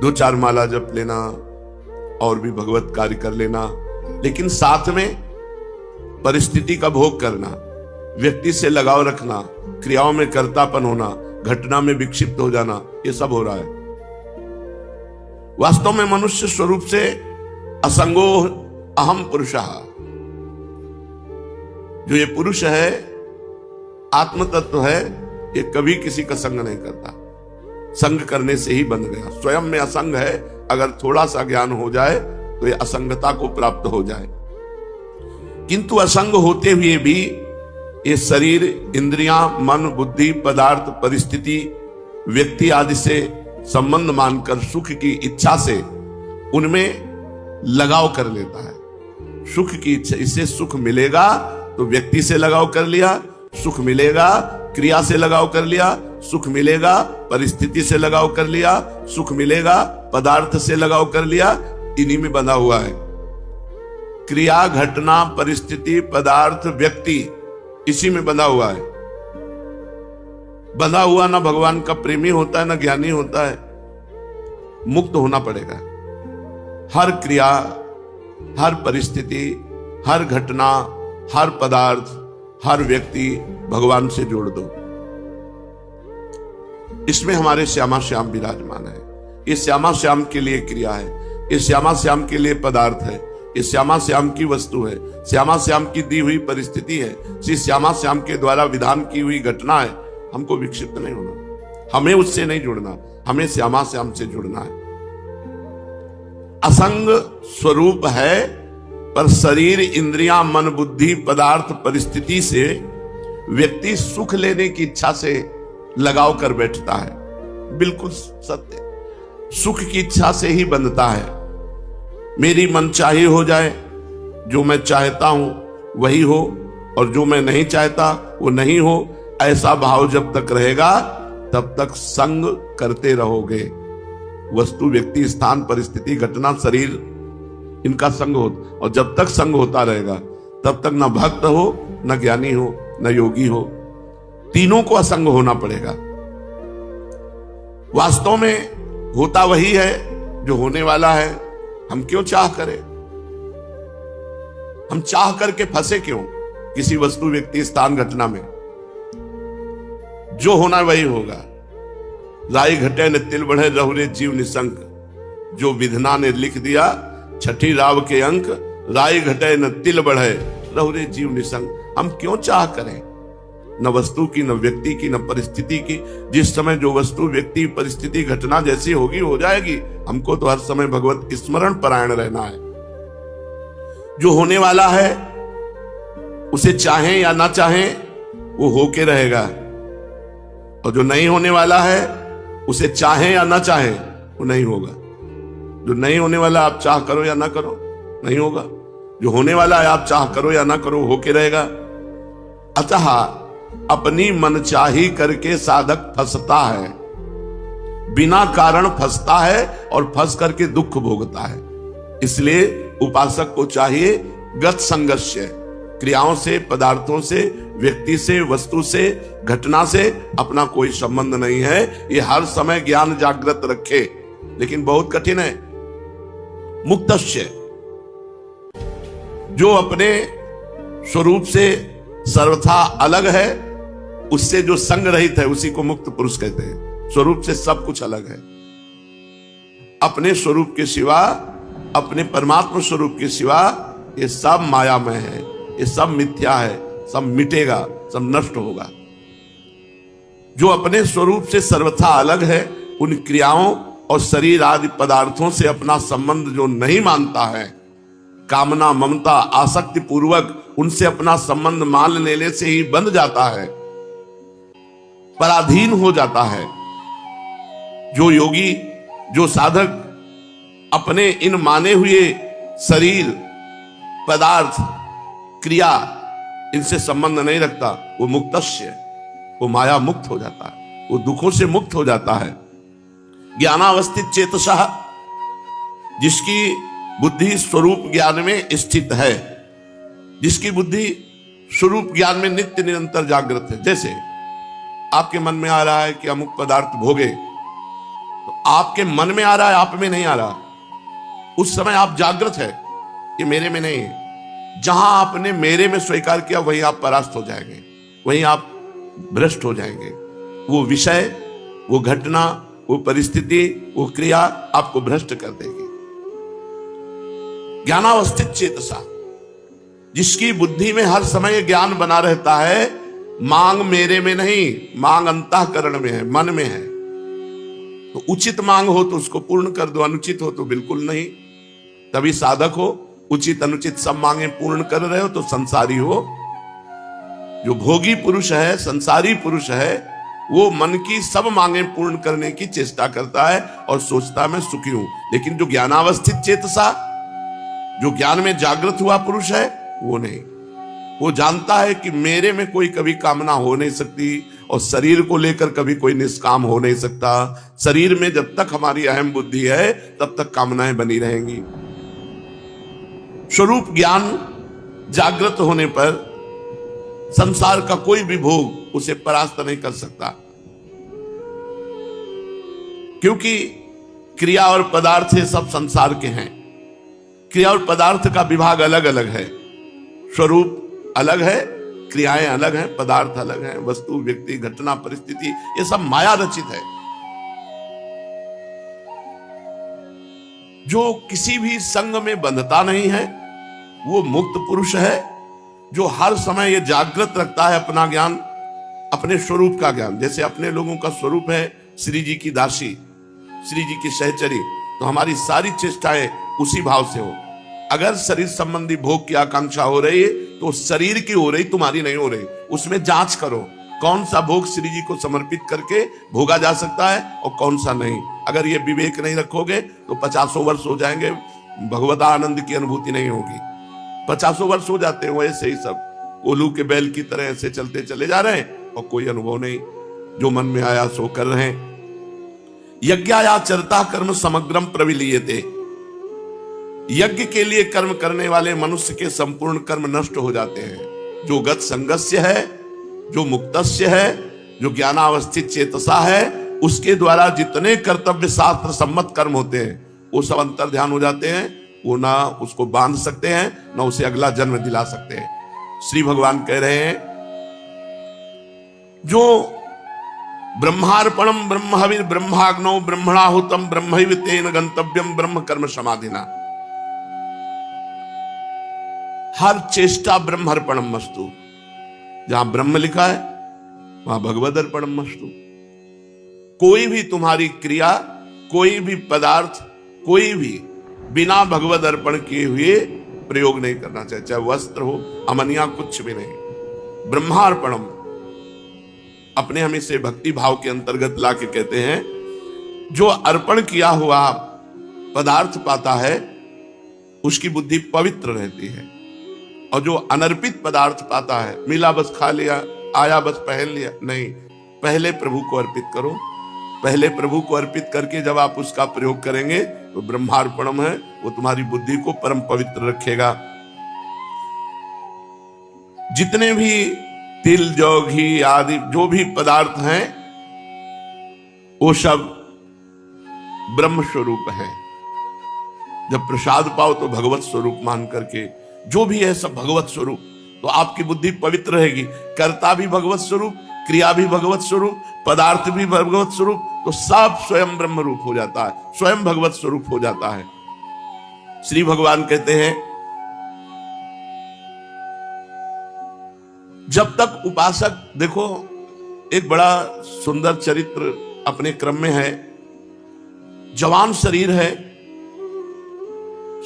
S1: 2-4 माला जप लेना और भी भगवत कार्य कर लेना, लेकिन साथ में परिस्थिति का भोग करना, व्यक्ति से लगाव रखना, क्रियाओं में कर्तापन होना, घटना में विक्षिप्त हो जाना, ये सब हो रहा है। वास्तव में मनुष्य स्वरूप से असंगो अहम पुरुषः, जो ये पुरुष है, आत्म तत्व है, ये कभी किसी का संग नहीं करता। संग करने से ही बंध गया। स्वयं में असंग है। अगर थोड़ा सा ज्ञान हो जाए तो ये असंगता को प्राप्त हो जाए। किंतु असंग होते हुए भी ये शरीर, इंद्रियां, मन, बुद्धि, पदार्थ, परिस्थिति, व्यक्ति आदि से संबंध मानकर सुख की इच्छा से उनमें लगाव कर लेता है। सुख की इच्छा, इससे सुख मिलेगा तो व्यक्ति से लगाव कर लिया, सुख मिलेगा क्रिया से लगाव कर लिया, सुख मिलेगा परिस्थिति से लगाव कर लिया, सुख मिलेगा पदार्थ से लगाव कर लिया। इन्हीं में बंधा हुआ है। क्रिया, घटना, परिस्थिति, पदार्थ, व्यक्ति, इसी में बंधा हुआ है। बंधा हुआ ना भगवान का प्रेमी होता है, ना ज्ञानी होता है। मुक्त होना पड़ेगा। हर क्रिया, हर परिस्थिति, हर घटना, हर पदार्थ, हर व्यक्ति भगवान से जोड़ दो। इसमें हमारे श्यामा श्याम विराजमान है। ये श्यामा श्याम के लिए क्रिया है, ये श्यामा श्याम के लिए पदार्थ है, ये श्यामा श्याम की वस्तु है, श्यामा श्याम की दी हुई परिस्थिति है, श्री श्यामा श्याम के द्वारा विधान की हुई घटना है। हमको विक्षिप्त नहीं होना, हमें उससे नहीं जुड़ना, हमें श्यामा श्याम से जुड़ना है। असंग स्वरूप है, पर शरीर, इंद्रियां, मन, बुद्धि, पदार्थ, परिस्थिति से व्यक्ति सुख लेने की इच्छा से लगाव कर बैठता है। बिल्कुल सत्य। सुख की इच्छा से ही बंधता है। मेरी मनचाही हो जाए, जो मैं चाहता हूं वही हो, और जो मैं नहीं चाहता वो नहीं हो, ऐसा भाव जब तक रहेगा तब तक संग करते रहोगे। वस्तु, व्यक्ति, स्थान, परिस्थिति, घटना, शरीर, इनका संग हो, और जब तक संग होता रहेगा तब तक न भक्त हो, न ज्ञानी हो, न योगी हो। तीनों को असंग होना पड़ेगा। वास्तव में होता वही है जो होने वाला है। हम क्यों चाह करें? हम चाह करके फंसे क्यों किसी वस्तु, व्यक्ति, स्थान, घटना में? जो होना वही होगा। राई घटे न तिल बढ़े, रहुरे जीव निशंक। जो विधना ने लिख दिया छठी राव के अंक, राई घटे न तिल बढ़े, रहुरे जीव निशंक। हम क्यों चाह करें? न वस्तु की, न व्यक्ति की, न परिस्थिति की। जिस समय जो वस्तु, व्यक्ति, परिस्थिति, घटना जैसी होगी हो जाएगी। हमको तो हर समय भगवत स्मरण परायण रहना है। जो होने वाला है उसे चाहें या ना चाहें वो होके रहेगा, और जो नहीं होने वाला है उसे चाहें या ना चाहें वो नहीं होगा। जो नहीं होने वाला आप चाह करो या ना करो नहीं होगा। जो होने वाला है आप चाह करो या ना करो होके रहेगा। अतः अपनी मनचाही करके साधक फंसता है, बिना कारण फंसता है, और फंस करके दुख भोगता है। इसलिए उपासक को चाहिए गत संगस्य, क्रियाओं से, पदार्थों से, व्यक्ति से, वस्तु से, घटना से अपना कोई संबंध नहीं है। ये हर समय ज्ञान जागृत रखे, लेकिन बहुत कठिन है। मुक्तस्य, जो अपने स्वरूप से सर्वथा अलग है, उससे जो संग रहित है, उसी को मुक्त पुरुष कहते हैं। स्वरूप से सब कुछ अलग है। अपने स्वरूप के सिवा, अपने परमात्मा स्वरूप के सिवा ये सब मायामय है, ये सब मिथ्या है, सब मिटेगा, सब नष्ट होगा। जो अपने स्वरूप से सर्वथा अलग है, उन क्रियाओं और शरीर आदि पदार्थों से अपना संबंध जो नहीं मानता है, कामना, ममता, आसक्ति पूर्वक उनसे अपना संबंध मान लेने से ही बंध जाता है, पराधीन हो जाता है। जो योगी, जो साधक अपने इन माने हुए शरीर, पदार्थ, क्रिया, इनसे संबंध नहीं रखता, वो मुक्तस्य, वो माया मुक्त हो जाता है, वो दुखों से मुक्त हो जाता है। ज्ञानावस्थित चेतसः, जिसकी बुद्धि स्वरूप ज्ञान में स्थित है, जिसकी बुद्धि स्वरूप ज्ञान में नित्य निरंतर जागृत है। जैसे आपके मन में आ रहा है कि अमुक पदार्थ भोगे, तो आपके मन में आ रहा है, आप में नहीं आ रहा। उस समय आप जागृत है, ये मेरे में नहीं है। जहां आपने मेरे में स्वीकार किया, वहीं आप परास्त हो जाएंगे, वहीं आप भ्रष्ट हो जाएंगे। वो विषय, वो घटना, वो परिस्थिति, वो क्रिया आपको भ्रष्ट कर देगी। ज्ञानावस्थित चेतसा, जिसकी बुद्धि में हर समय ज्ञान बना रहता है, मांग मेरे में नहीं, मांग अंतःकरण में है, मन में है। तो उचित मांग हो तो उसको पूर्ण कर दो, अनुचित हो तो बिल्कुल नहीं। तभी साधक हो। उचित अनुचित सब मांगे पूर्ण कर रहे हो तो संसारी हो। जो भोगी पुरुष है, संसारी पुरुष है, वो मन की सब मांगे पूर्ण करने की चेष्टा करता है और सोचता मैं सुखी हूं। लेकिन जो ज्ञानावस्थित चेतसा, जो ज्ञान में जागृत हुआ पुरुष है, वो नहीं। वो जानता है कि मेरे में कोई कभी कामना हो नहीं सकती और शरीर को लेकर कभी कोई निष्काम हो नहीं सकता। शरीर में जब तक हमारी अहम बुद्धि है, तब तक कामनाएं बनी रहेंगी। स्वरूप ज्ञान जागृत होने पर संसार का कोई भी भोग उसे परास्त नहीं कर सकता, क्योंकि क्रिया और पदार्थ ये सब संसार के हैं। क्रिया और पदार्थ का विभाग अलग अलग है। स्वरूप अलग है, क्रियाएं अलग हैं, पदार्थ अलग हैं, वस्तु, व्यक्ति, घटना, परिस्थिति, ये सब माया रचित है। जो किसी भी संग में बंधता नहीं है, वो मुक्त पुरुष है। जो हर समय ये जागृत रखता है अपना ज्ञान, अपने स्वरूप का ज्ञान। जैसे अपने लोगों का स्वरूप है श्री जी की दासी, श्री जी की सहचरी, तो हमारी सारी चेष्टाएं उसी भाव से हो। अगर शरीर संबंधी भोग की आकांक्षा हो रही है तो शरीर की हो रही, तुम्हारी नहीं हो रही। उसमें जांच करो कौन सा भोग श्री जी को समर्पित करके भोगा जा सकता है और कौन सा नहीं। अगर ये विवेक नहीं रखोगे तो 50 वर्ष हो जाएंगे, भगवत आनंद की अनुभूति नहीं होगी। 50 वर्ष हो जाते हैं ऐसे ही, सब कोल्हू के बैल की तरह ऐसे चलते चले जा रहे हैं और कोई अनुभव नहीं। जो मन में आया सो कर रहे हैं। यज्ञाचरता कर्म समग्रम प्रविलीयते, यज्ञ के लिए कर्म करने वाले मनुष्य के संपूर्ण कर्म नष्ट हो जाते हैं। जो गत संगस्य है, जो मुक्तस्य है, जो ज्ञानावस्थित चेतसा है, उसके द्वारा जितने कर्तव्य शास्त्र सम्मत कर्म होते हैं वो सब अंतर ध्यान हो जाते हैं। वो ना उसको बांध सकते हैं, ना उसे अगला जन्म दिला सकते हैं। श्री भगवान कह रहे हैं, जो ब्रह्मार्पणम ब्रह्महविर ब्रह्माग्नौ ब्रह्मणाहुतम ब्रह्मैव तेन गंतव्यम ब्रह्म कर्म समाधिना। हर चेष्टा ब्रह्मार्पणम मस्तु। जहां ब्रह्म लिखा है वहां भगवद अर्पणम मस्तु। कोई भी तुम्हारी क्रिया, कोई भी पदार्थ, कोई भी बिना भगवद अर्पण किए हुए प्रयोग नहीं करना चाहिए। चाहे वस्त्र हो, अमनिया, कुछ भी नहीं। ब्रह्मार्पणम अपने हमें से भक्ति भाव के अंतर्गत ला के कहते हैं, जो अर्पण किया हुआ पदार्थ पाता है उसकी बुद्धि पवित्र रहती है, और जो अनर्पित पदार्थ पाता है, मिला बस खा लिया, आया बस पहन लिया, नहीं। पहले प्रभु को अर्पित करो। पहले प्रभु को अर्पित करके जब आप उसका प्रयोग करेंगे तो ब्रह्मार्पणम है, वो तुम्हारी बुद्धि को परम पवित्र रखेगा। जितने भी तिल जौ घी आदि जो भी पदार्थ हैं वो सब ब्रह्म स्वरूप है। जब प्रसाद पाओ तो भगवत स्वरूप मान करके जो भी है सब भगवत स्वरूप, तो आपकी बुद्धि पवित्र रहेगी। कर्ता भी भगवत स्वरूप, क्रिया भी भगवत स्वरूप, पदार्थ भी भगवत स्वरूप, तो सब स्वयं ब्रह्म रूप हो जाता है, स्वयं भगवत स्वरूप हो जाता है। श्री भगवान कहते हैं जब तक उपासक, देखो एक बड़ा सुंदर चरित्र अपने क्रम में है। जवान शरीर है,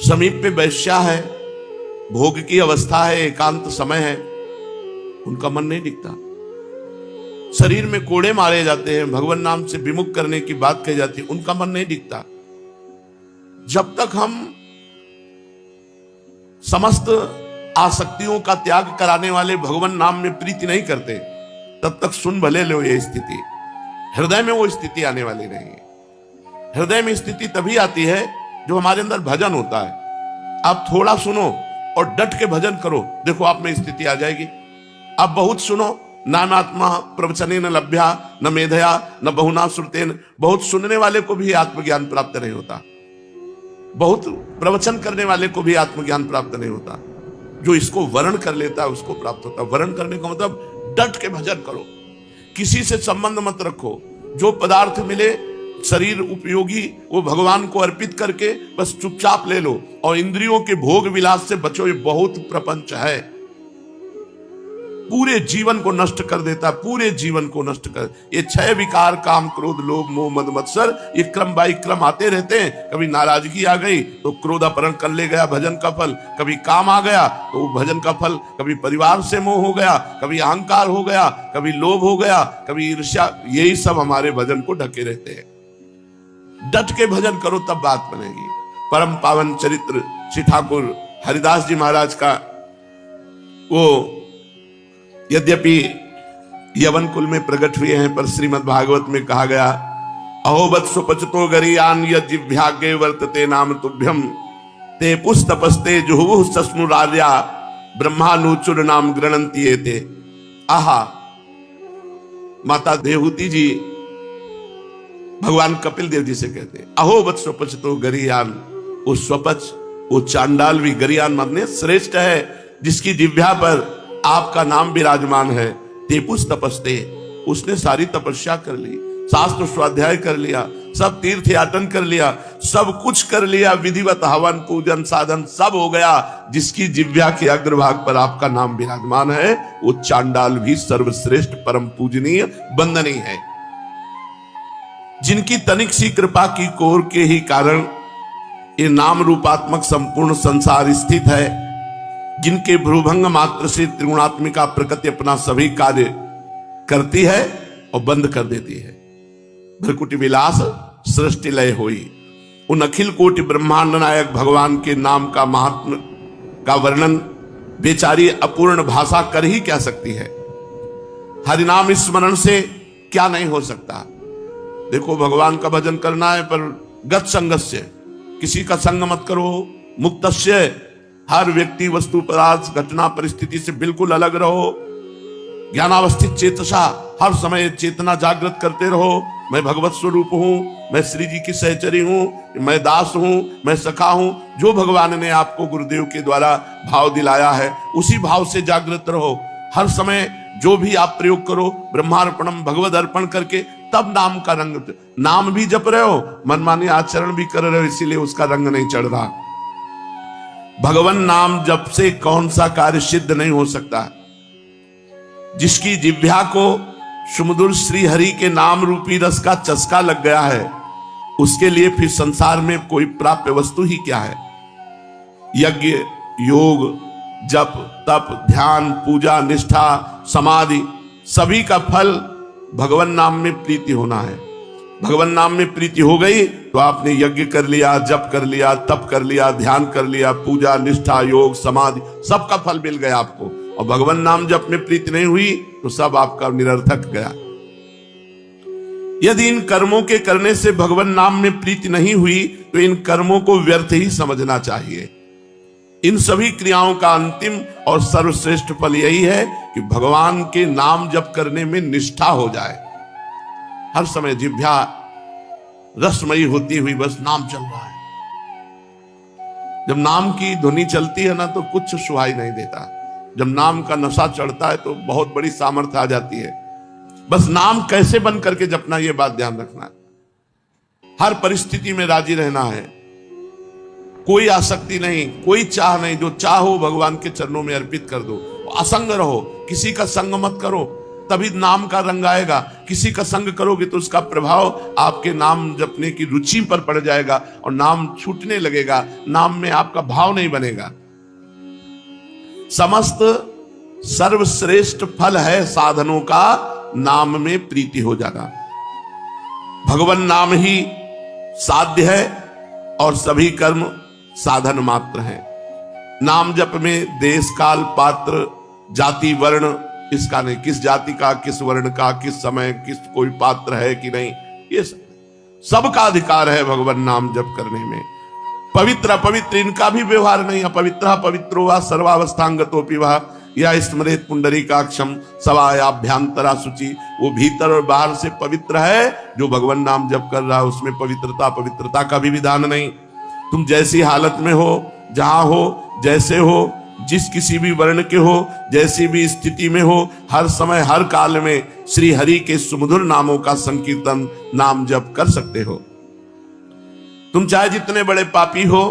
S1: समीप पे वैश्या है, भोग की अवस्था है, एकांत समय है, उनका मन नहीं टिकता। शरीर में कोड़े मारे जाते हैं, भगवान नाम से विमुख करने की बात कही जाती है, उनका मन नहीं टिकता। जब तक हम समस्त आसक्तियों का त्याग कराने वाले भगवान नाम में प्रीति नहीं करते, तब तक सुन भले लो ये स्थिति, हृदय में वो स्थिति आने वाली नहीं है। हृदय में स्थिति तभी आती है जो हमारे अंदर भजन होता है। आप थोड़ा सुनो और डट के भजन करो, देखो आप में स्थिति आ जाएगी। आप बहुत सुनो, नानात्मा प्रवचने न लभ्या न मेधया न बहुना श्रुतेन, बहुत सुनने वाले को भी आत्मज्ञान प्राप्त नहीं होता, बहुत प्रवचन करने वाले को भी आत्मज्ञान प्राप्त नहीं होता। जो इसको वर्ण कर लेता है उसको प्राप्त होता है। वर्ण करने का मतलब डट के भजन करो, किसी से संबंध मत रखो, जो पदार्थ मिले शरीर उपयोगी वो भगवान को अर्पित करके बस चुपचाप ले लो, और इंद्रियों के भोग विलास से बचो। ये बहुत प्रपंच है, पूरे जीवन को नष्ट कर देता, पूरे जीवन को नष्ट कर। ये 6 विकार काम क्रोध लोभ मोह मद मत्सर, ये क्रम बाई क्रम आते रहते हैं। कभी नाराजगी आ गई तो क्रोध अपहरण कर ले गया भजन का फल, कभी काम आ गया तो भजन का फल, कभी परिवार से मोह हो गया, कभी अहंकार हो गया, कभी लोभ हो गया, कभी ईर्ष्या, यही सब हमारे भजन को ढके रहते हैं। डट के भजन करो तब बात बनेगी। परम पावन चरित्र श्री ठाकुर हरिदास जी महाराज का, वो यद्यपि यवन कुल में प्रकट हुए हैं, पर श्रीमद् भागवत में कहा गया अहोबत सुपचतो गरीयान यज्ञाग्ञे वर्तते नाम तुभ्यम ते पुस्तपस्ते जुहुः सस्नुरार्या ब्रह्मानुचुर नाम गृणन्ति एते। आहा, माता देवहूति जी भगवान कपिल देव जी से कहते हैं अहोबत स्वपचतो गरीयान, वो स्वपच, वो चांडाल भी, गरीयान माने श्रेष्ठ है, जिसकी जिह्वा पर आपका नाम विराजमान है। तेपुस तपस्ते, उसने सारी तपस्या कर ली, शास्त्र स्वाध्याय कर लिया, सब तीर्थ याटन कर लिया, सब कुछ कर लिया, विधिवत हवन पूजन साधन सब हो गया। जिसकी जिह्वा के अग्रभाग पर आपका नाम विराजमान है, वो चांडाल भी सर्वश्रेष्ठ परम पूजनीय वंदनीय है। जिनकी तनिक सी कृपा की कोर के ही कारण ये नाम रूपात्मक संपूर्ण संसार स्थित है, जिनके भ्रूभंग मात्र से त्रिगुणात्मिका प्रकृति अपना सभी कार्य करती है और बंद कर देती है। भ्रकुटी विलास सृष्टि लय हुई। उन अखिल कोटि ब्रह्मांड नायक भगवान के नाम का महात्म का वर्णन बेचारी अपूर्ण भाषा कर ही क्या सकती है। हरिनाम स्मरण से क्या नहीं हो सकता। देखो भगवान का भजन करना है, पर गत संगस्य, किसी का संग मत करो। मुक्तस्य, हर व्यक्ति वस्तु पदार्थ घटना परिस्थिति से बिल्कुल अलग रहो। ज्ञानावस्थित चेतसा, हर समय चेतना जागृत करते रहो। मैं भगवत स्वरूप हूं, मैं श्री जी की सहचरी हूं, मैं दास हूं, मैं सखा हूं। जो भगवान ने आपको गुरुदेव के द्वारा भाव दिलाया है, उसी भाव से जागृत रहो। हर समय जो भी आप प्रयोग करो ब्रह्मार्पणम भगवद अर्पण करके, तब नाम का रंग, नाम भी जप रहे हो, मनमानी आचरण भी कर रहे हो, इसीलिए उसका रंग नहीं चढ़ रहा। भगवान नाम जप से कौन सा कार्य सिद्ध नहीं हो सकता। जिसकी जिह्वा को सुमधुर श्री हरि के नाम रूपी रस का चस्का लग गया है, उसके लिए फिर संसार में कोई प्राप्य वस्तु ही क्या है। यज्ञ, योग, जप, तप, ध्यान, पूजा, निष्ठा, समाधि, सभी का फल भगवान नाम में प्रीति होना है। भगवान नाम में प्रीति हो गई तो आपने यज्ञ कर लिया, जप कर लिया, तप कर लिया, ध्यान कर लिया, पूजा, निष्ठा, योग, समाधि, सबका फल मिल गया आपको। और भगवान नाम जप में प्रीति नहीं हुई तो सब आपका निरर्थक गया। यदि इन कर्मों के करने से भगवान नाम में प्रीति नहीं हुई तो इन कर्मों को व्यर्थ ही समझना चाहिए। इन सभी क्रियाओं का अंतिम और सर्वश्रेष्ठ फल यही है कि भगवान के नाम जप करने में निष्ठा हो जाए। हर समय जिह्वा रसमयी होती हुई बस नाम चल रहा है। जब नाम की ध्वनि चलती है ना तो कुछ सुहाई नहीं देता। जब नाम का नशा चढ़ता है तो बहुत बड़ी सामर्थ्य आ जाती है। बस नाम कैसे बन करके जपना, यह बात ध्यान रखना है। हर परिस्थिति में राजी रहना है, कोई आसक्ति नहीं, कोई चाह नहीं। जो चाहो भगवान के चरणों में अर्पित कर दो। असंग रहो, किसी का संग मत करो, तभी नाम का रंग आएगा। किसी का संग करोगे तो उसका प्रभाव आपके नाम जपने की रुचि पर पड़ जाएगा और नाम छूटने लगेगा, नाम में आपका भाव नहीं बनेगा। समस्त सर्वश्रेष्ठ फल है साधनों का नाम में प्रीति हो जाना। भगवान नाम ही साध्य है और सभी कर्म साधन मात्र हैं। नाम जप में देश काल पात्र जाति वर्ण इसका नहीं, किस जाति का, किस वर्ण का, किस समय, किस कोई पात्र है कि नहीं, ये सबका अधिकार है भगवान नाम जप करने में। पवित्र अपवित्र इनका भी व्यवहार नहीं। अपवित्र पवित्रो वा सर्वावस्थांगतोपि वा या स्मरेत पुंडरीकाक्षम सवायाभ्यांतरा शुचि। वो भीतर और बाहर से पवित्र है। जो भगवान नाम जप कर रहा है उसमें पवित्रता का भी विधान नहीं। तुम जैसी हालत में हो, जहां हो, जैसे हो, जिस किसी भी वर्ण के हो, जैसी भी स्थिति में हो, हर समय हर काल में श्री हरि के सुमधुर नामों का संकीर्तन नाम जप कर सकते हो। तुम चाहे जितने बड़े पापी हो,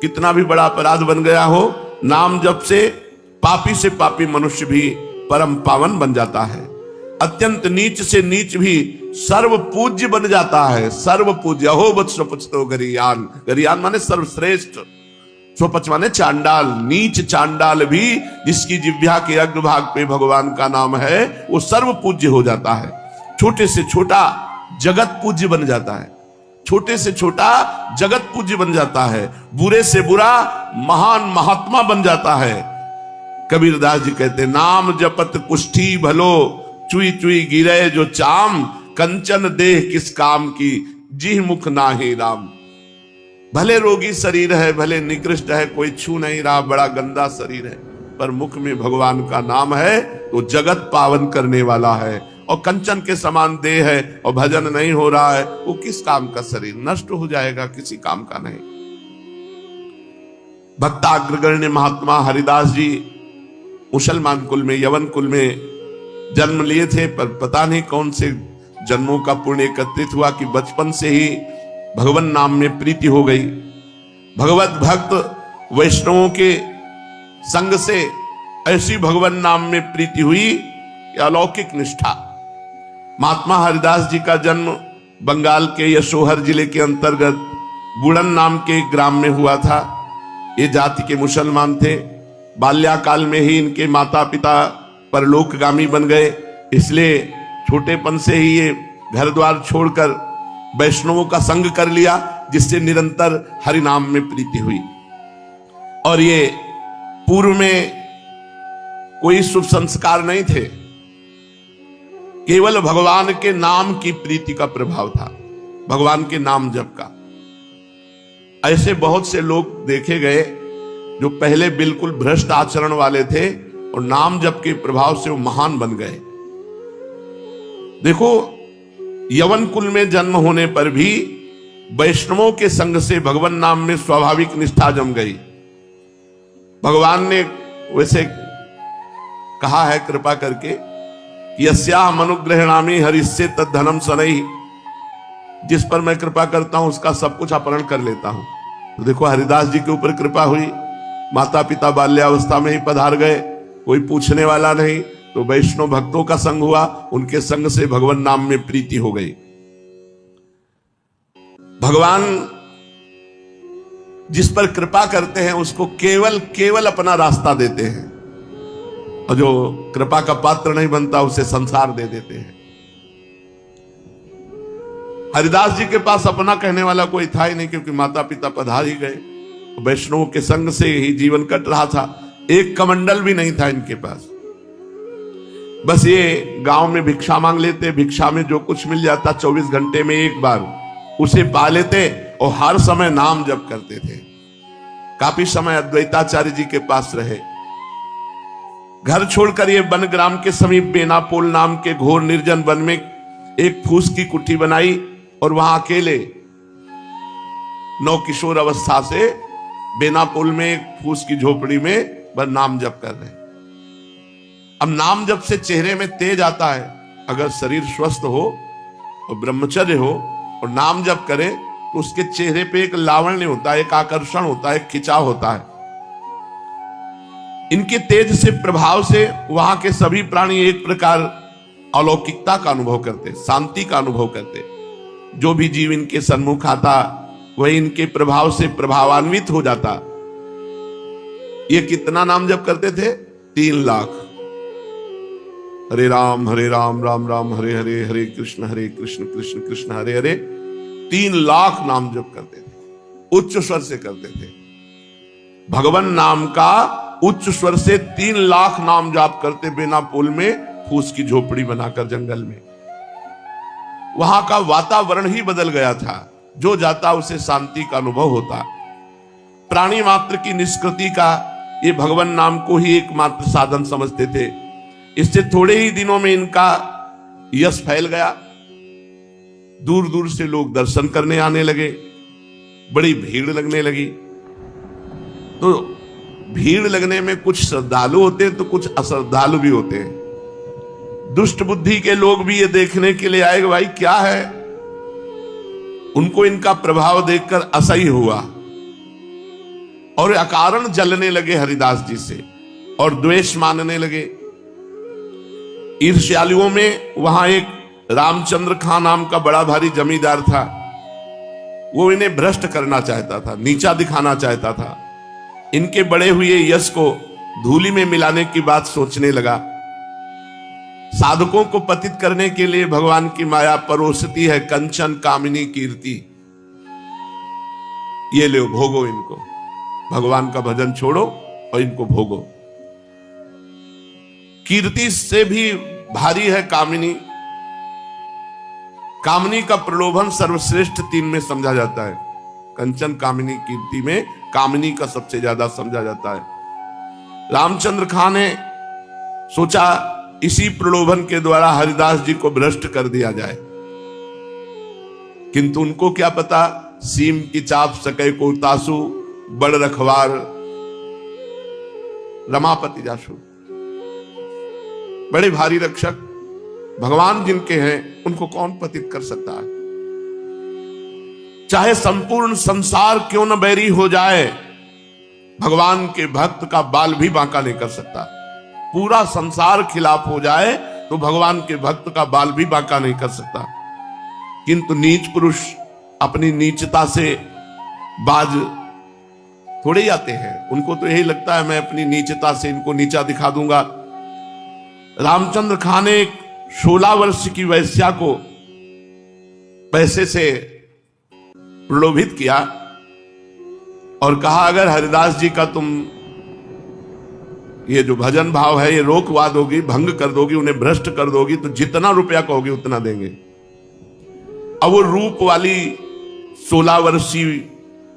S1: कितना भी बड़ा अपराध बन गया हो, नाम जप से पापी मनुष्य भी परम पावन बन जाता है। अत्यंत नीच से नीच भी सर्व पूज्य बन जाता है। सर्व पूज्य हो बत स्वपचतो गरियान। गरियान माने सर्वश्रेष्ठ, स्वपच माने चांडाल। नीच चांडाल भी जिसकी जिह्वा के अग्रभाग पे भगवान का नाम है वो सर्व पूज्य हो जाता है। छोटे से छोटा जगत पूज्य बन जाता है। छोटे से छोटा जगत पूज्य बन जाता है। बुरे से बुरा महान महात्मा बन जाता है। कबीरदास जी कहते नाम जपत कुष्ठी भलो, चुई चुई गिरे जो चाम, कंचन देह किस काम की, जी मुख नाहि राम। भले रोगी शरीर है, भले निकृष्ट है, कोई छू नहीं रहा, बड़ा गंदा शरीर है, पर मुख में भगवान का नाम है तो जगत पावन करने वाला है। और कंचन के समान देह है और भजन नहीं हो रहा है, वो किस काम का शरीर, नष्ट हो जाएगा, किसी काम का नहीं। भक्ताग्रगण्य महात्मा हरिदास जी मुसलमान कुल में, यवन कुल में जन्म लिए थे, पर पता नहीं कौन से जन्मों का पुण्य एकत्रित हुआ कि बचपन से ही भगवान नाम में प्रीति हो गई। भगवत भक्त वैष्णवों के संग से ऐसी भगवान नाम में प्रीति हुई कि अलौकिक निष्ठा। महात्मा हरिदास जी का जन्म बंगाल के यशोहर जिले के अंतर्गत बुड़न नाम के एक ग्राम में हुआ था। ये जाति के मुसलमान थे। बाल्याकाल में ही इनके माता पिता परलोकगामी बन गए, इसलिए छोटेपन से ही ये घर द्वार छोड़कर वैष्णवों का संग कर लिया, जिससे निरंतर हरि नाम में प्रीति हुई। और ये पूर्व में कोई शुभ संस्कार नहीं थे, केवल भगवान के नाम की प्रीति का प्रभाव था, भगवान के नाम जप का। ऐसे बहुत से लोग देखे गए जो पहले बिल्कुल भ्रष्ट आचरण वाले थे और नाम जप के प्रभाव से वो महान बन गए। देखो, यवन कुल में जन्म होने पर भी वैष्णवों के संग से भगवान नाम में स्वाभाविक निष्ठा जम गई। भगवान ने वैसे कहा है कृपा करके, यस्याहम् अनुग्रहणामि हरिस्य तद्धनम सनहि। जिस पर मैं कृपा करता हूं उसका सब कुछ अपहरण कर लेता हूं। तो देखो, हरिदास जी के ऊपर कृपा हुई, माता पिता बाल्यावस्था में ही पधार गए, कोई पूछने वाला नहीं, तो वैष्णव भक्तों का संग हुआ, उनके संग से भगवान नाम में प्रीति हो गई। भगवान जिस पर कृपा करते हैं उसको केवल अपना रास्ता देते हैं, और जो कृपा का पात्र नहीं बनता उसे संसार दे देते हैं। हरिदास जी के पास अपना कहने वाला कोई था ही नहीं, क्योंकि माता पिता पधार ही गए, वैष्णवों के संग से ही जीवन कट रहा था। एक कमंडल भी नहीं था इनके पास। बस ये गांव में भिक्षा मांग लेते, भिक्षा में जो कुछ मिल जाता 24 घंटे में एक बार उसे पा लेते और हर समय नाम जप करते थे। काफी समय अद्वैताचार्य जी के पास रहे। घर छोड़कर ये वन ग्राम के समीप बेनापोल नाम के घोर निर्जन वन में एक फूस की कुटी बनाई और वहां अकेले नौ किशोर अवस्था से बेनापोल में एक फूस की झोपड़ी में बस नाम जप कर रहे। अब नाम जप से चेहरे में तेज आता है। अगर शरीर स्वस्थ हो और ब्रह्मचर्य हो और नाम जप करे तो उसके चेहरे पे एक लावण्य होता है, एक आकर्षण होता है, एक खिंचाव होता है। इनके तेज से प्रभाव से वहां के सभी प्राणी एक प्रकार अलौकिकता का अनुभव करते, शांति का अनुभव करते। जो भी जीव इनके सन्मुख आता वही इनके प्रभाव से प्रभावान्वित हो जाता। ये कितना नाम जप करते थे? 3 लाख। हरे राम राम राम हरे हरे, हरे कृष्ण कृष्ण कृष्ण हरे हरे। 3 लाख नाम जप करते थे, उच्च स्वर से करते थे। भगवान नाम का उच्च स्वर से 3 लाख नाम जाप करते बेनापोल में फूस की झोपड़ी बनाकर जंगल में। वहां का वातावरण ही बदल गया था। जो जाता उसे शांति का अनुभव होता। प्राणी मात्र की निष्कृति का ये भगवान नाम को ही एकमात्र साधन समझते थे। इससे थोड़े ही दिनों में इनका यश फैल गया। दूर दूर से लोग दर्शन करने आने लगे, बड़ी भीड़ लगने लगी। तो भीड़ लगने में कुछ श्रद्धालु होते हैं तो कुछ अश्रद्धालु भी होते हैं। दुष्ट बुद्धि के लोग भी ये देखने के लिए आए कि भाई क्या है। उनको इनका प्रभाव देखकर असह्य हुआ और अकारण जलने लगे हरिदास जी से और द्वेष मानने लगे। ईर्ष्यालुओं में वहां एक रामचंद्र खां नाम का बड़ा भारी जमींदार था। वो इन्हें भ्रष्ट करना चाहता था, नीचा दिखाना चाहता था। इनके बड़े हुए यश को धूलि में मिलाने की बात सोचने लगा। साधकों को पतित करने के लिए भगवान की माया परोसती है कंचन कामिनी कीर्ति। ये ले भोगो इनको, भगवान का भजन छोड़ो और इनको भोगो। कीर्ति से भी भारी है कामिनी। कामिनी का प्रलोभन सर्वश्रेष्ठ 3 में समझा जाता है। कंचन कामिनी कीर्ति में कामिनी का सबसे ज्यादा समझा जाता है। रामचंद्र खां ने सोचा इसी प्रलोभन के द्वारा हरिदास जी को भ्रष्ट कर दिया जाए, किंतु उनको क्या पता सीम की चाप सके को तासु बड़ रखवार रमापति जासु। बड़े भारी रक्षक भगवान जिनके हैं उनको कौन पतित कर सकता है। चाहे संपूर्ण संसार क्यों न बैरी हो जाए, भगवान के भक्त का बाल भी बांका नहीं कर सकता। पूरा संसार खिलाफ हो जाए तो भगवान के भक्त का बाल भी बांका नहीं कर सकता। किंतु नीच पुरुष अपनी नीचता से बाज थोड़े ही आते हैं। उनको तो यही लगता है मैं अपनी नीचता से इनको नीचा दिखा दूंगा। रामचंद्र खां ने 16 वर्ष की वैश्या को पैसे से प्रलोभित किया और कहा अगर हरिदास जी का तुम ये जो भजन भाव है ये रोकवा दोगी, भंग कर दोगी, उन्हें भ्रष्ट कर दोगी तो जितना रुपया कहोगे उतना देंगे। अब वो रूप वाली 16 वर्षीय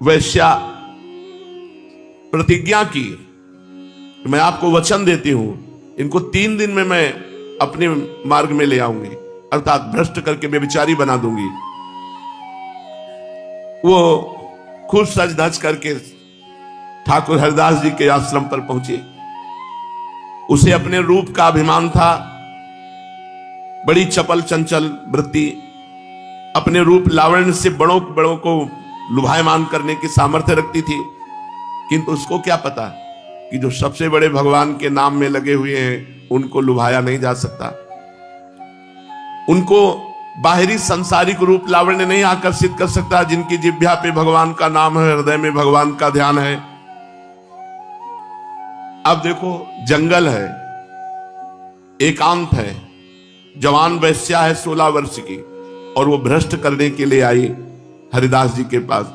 S1: वैश्या प्रतिज्ञा की, मैं आपको वचन देती हूं इनको 3 दिन में मैं अपने मार्ग में ले आऊंगी, अर्थात भ्रष्ट करके व्यभिचारी बना दूंगी। वो खुद सज धज करके ठाकुर हरिदास जी के आश्रम पर पहुंची। उसे अपने रूप का अभिमान था, बड़ी चपल चंचल वृत्ति, अपने रूप लावण्य से बड़ों बड़ों को लुभायमान करने की सामर्थ्य रखती थी। किंतु उसको क्या पता कि जो सबसे बड़े भगवान के नाम में लगे हुए हैं उनको लुभाया नहीं जा सकता। उनको बाहरी सांसारिक रूप लावण्य नहीं आकर्षित कर सकता। जिनकी जिह्वा पे भगवान का नाम है, हृदय में भगवान का ध्यान है। अब देखो जंगल है, एकांत है, जवान वैश्या है 16 वर्ष की और वो भ्रष्ट करने के लिए आई हरिदास जी के पास।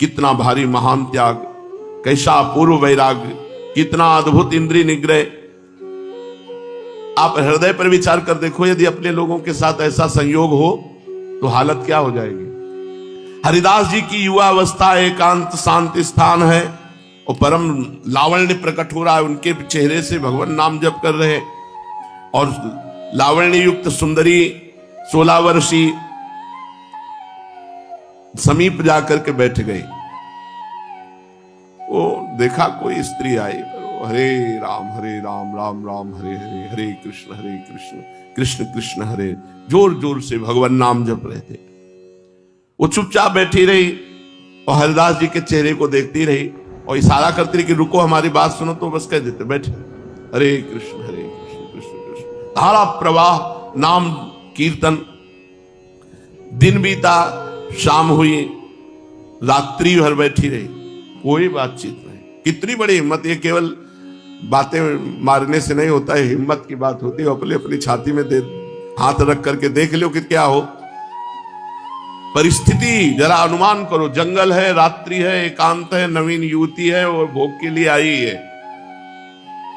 S1: कितना भारी महान त्याग, कैसा अपूर्व वैराग्य, कितना अद्भुत इंद्रिय निग्रह। आप हृदय पर विचार कर देखो, यदि अपने लोगों के साथ ऐसा संयोग हो तो हालत क्या हो जाएगी। हरिदास जी की युवा अवस्था एकांत शांत स्थान है, और परम लावण्य प्रकट हो रहा है उनके चेहरे से, भगवान नाम जप कर रहे हैं। और लावण्य युक्त सुंदरी 16 वर्षी समीप जाकर के बैठ गई। वो देखा कोई स्त्री आई, हरे राम राम राम हरे हरे, हरे कृष्ण कृष्ण कृष्ण हरे, जोर जोर से भगवान नाम जप रहे थे। वो चुपचाप बैठी रही और हरिदास जी के चेहरे को देखती रही और इशारा करती रही कि रुको हमारी बात सुनो, तो बस कह देते बैठे, हरे कृष्ण कृष्ण कृष्ण। धारा प्रवाह नाम कीर्तन। दिन बीता, शाम हुई, रात्रि भर बैठी रही, कोई बातचीत नहीं। कितनी बड़ी हिम्मत! ये केवल बातें मारने से नहीं होता है, हिम्मत की बात होती है। अपने अपनी छाती में हाथ रख करके देख लो कि क्या हो परिस्थिति, जरा अनुमान करो। जंगल है, रात्रि है, एकांत है, नवीन युवती है और भोग के लिए आई है,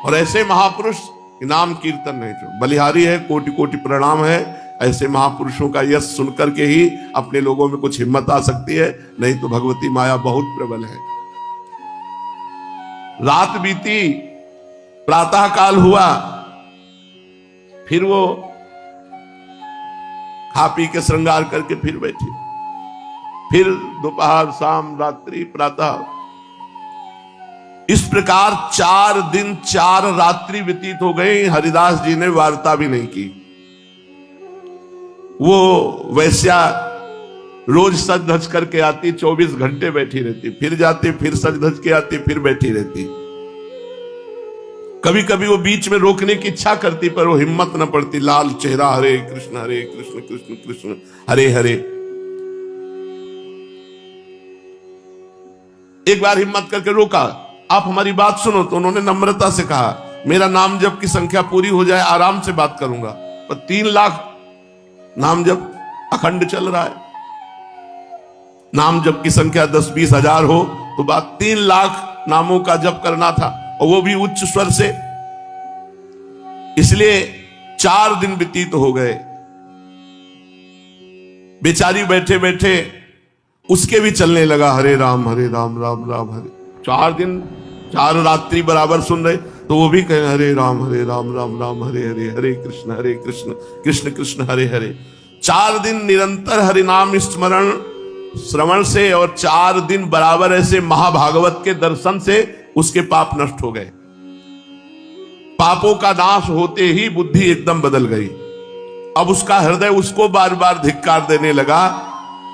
S1: और ऐसे महापुरुष नाम कीर्तन नहीं छोड़, बलिहारी है, कोटि कोटि प्रणाम है। ऐसे महापुरुषों का यश सुनकर के ही अपने लोगों में कुछ हिम्मत आ सकती है, नहीं तो भगवती माया बहुत प्रबल है। रात बीती, प्रातः काल हुआ, फिर वो खा पी के श्रृंगार करके फिर बैठी। फिर दोपहर, शाम, रात्रि, प्रातः, इस प्रकार 4 दिन 4 रात्रि व्यतीत हो गई। हरिदास जी ने वार्ता भी नहीं की। वो वैश्या रोज सज धज करके आती, 24 घंटे बैठी रहती, फिर जाती, फिर सज धज के आती, फिर बैठी रहती। कभी कभी वो बीच में रोकने की इच्छा करती, पर वो हिम्मत न पड़ती। लाल चेहरा, हरे कृष्ण कृष्ण कृष्ण हरे हरे। एक बार हिम्मत करके रोका, आप हमारी बात सुनो। तो उन्होंने नम्रता से कहा, मेरा नाम जप की संख्या पूरी हो जाए, आराम से बात करूंगा, पर 3 लाख नाम जप अखंड चल रहा है। नाम जप की संख्या 10-20 हजार हो तो बात 3 लाख नामों का जप करना था, और वो भी उच्च स्वर से। इसलिए 4 दिन व्यतीत हो गए। बेचारी बैठे बैठे उसके भी चलने लगा, हरे राम राम राम हरे। 4 दिन 4 रात्रि बराबर सुन रहे, तो वो भी कहे हरे राम राम राम हरे हरे, हरे कृष्ण कृष्ण कृष्ण हरे हरे। 4 दिन निरंतर हरिनाम स्मरण श्रवण से, और 4 दिन बराबर ऐसे महाभागवत के दर्शन से उसके पाप नष्ट हो गए। पापों का नाश होते ही बुद्धि एकदम बदल गई। अब उसका हृदय उसको बार बार धिक्कार देने लगा,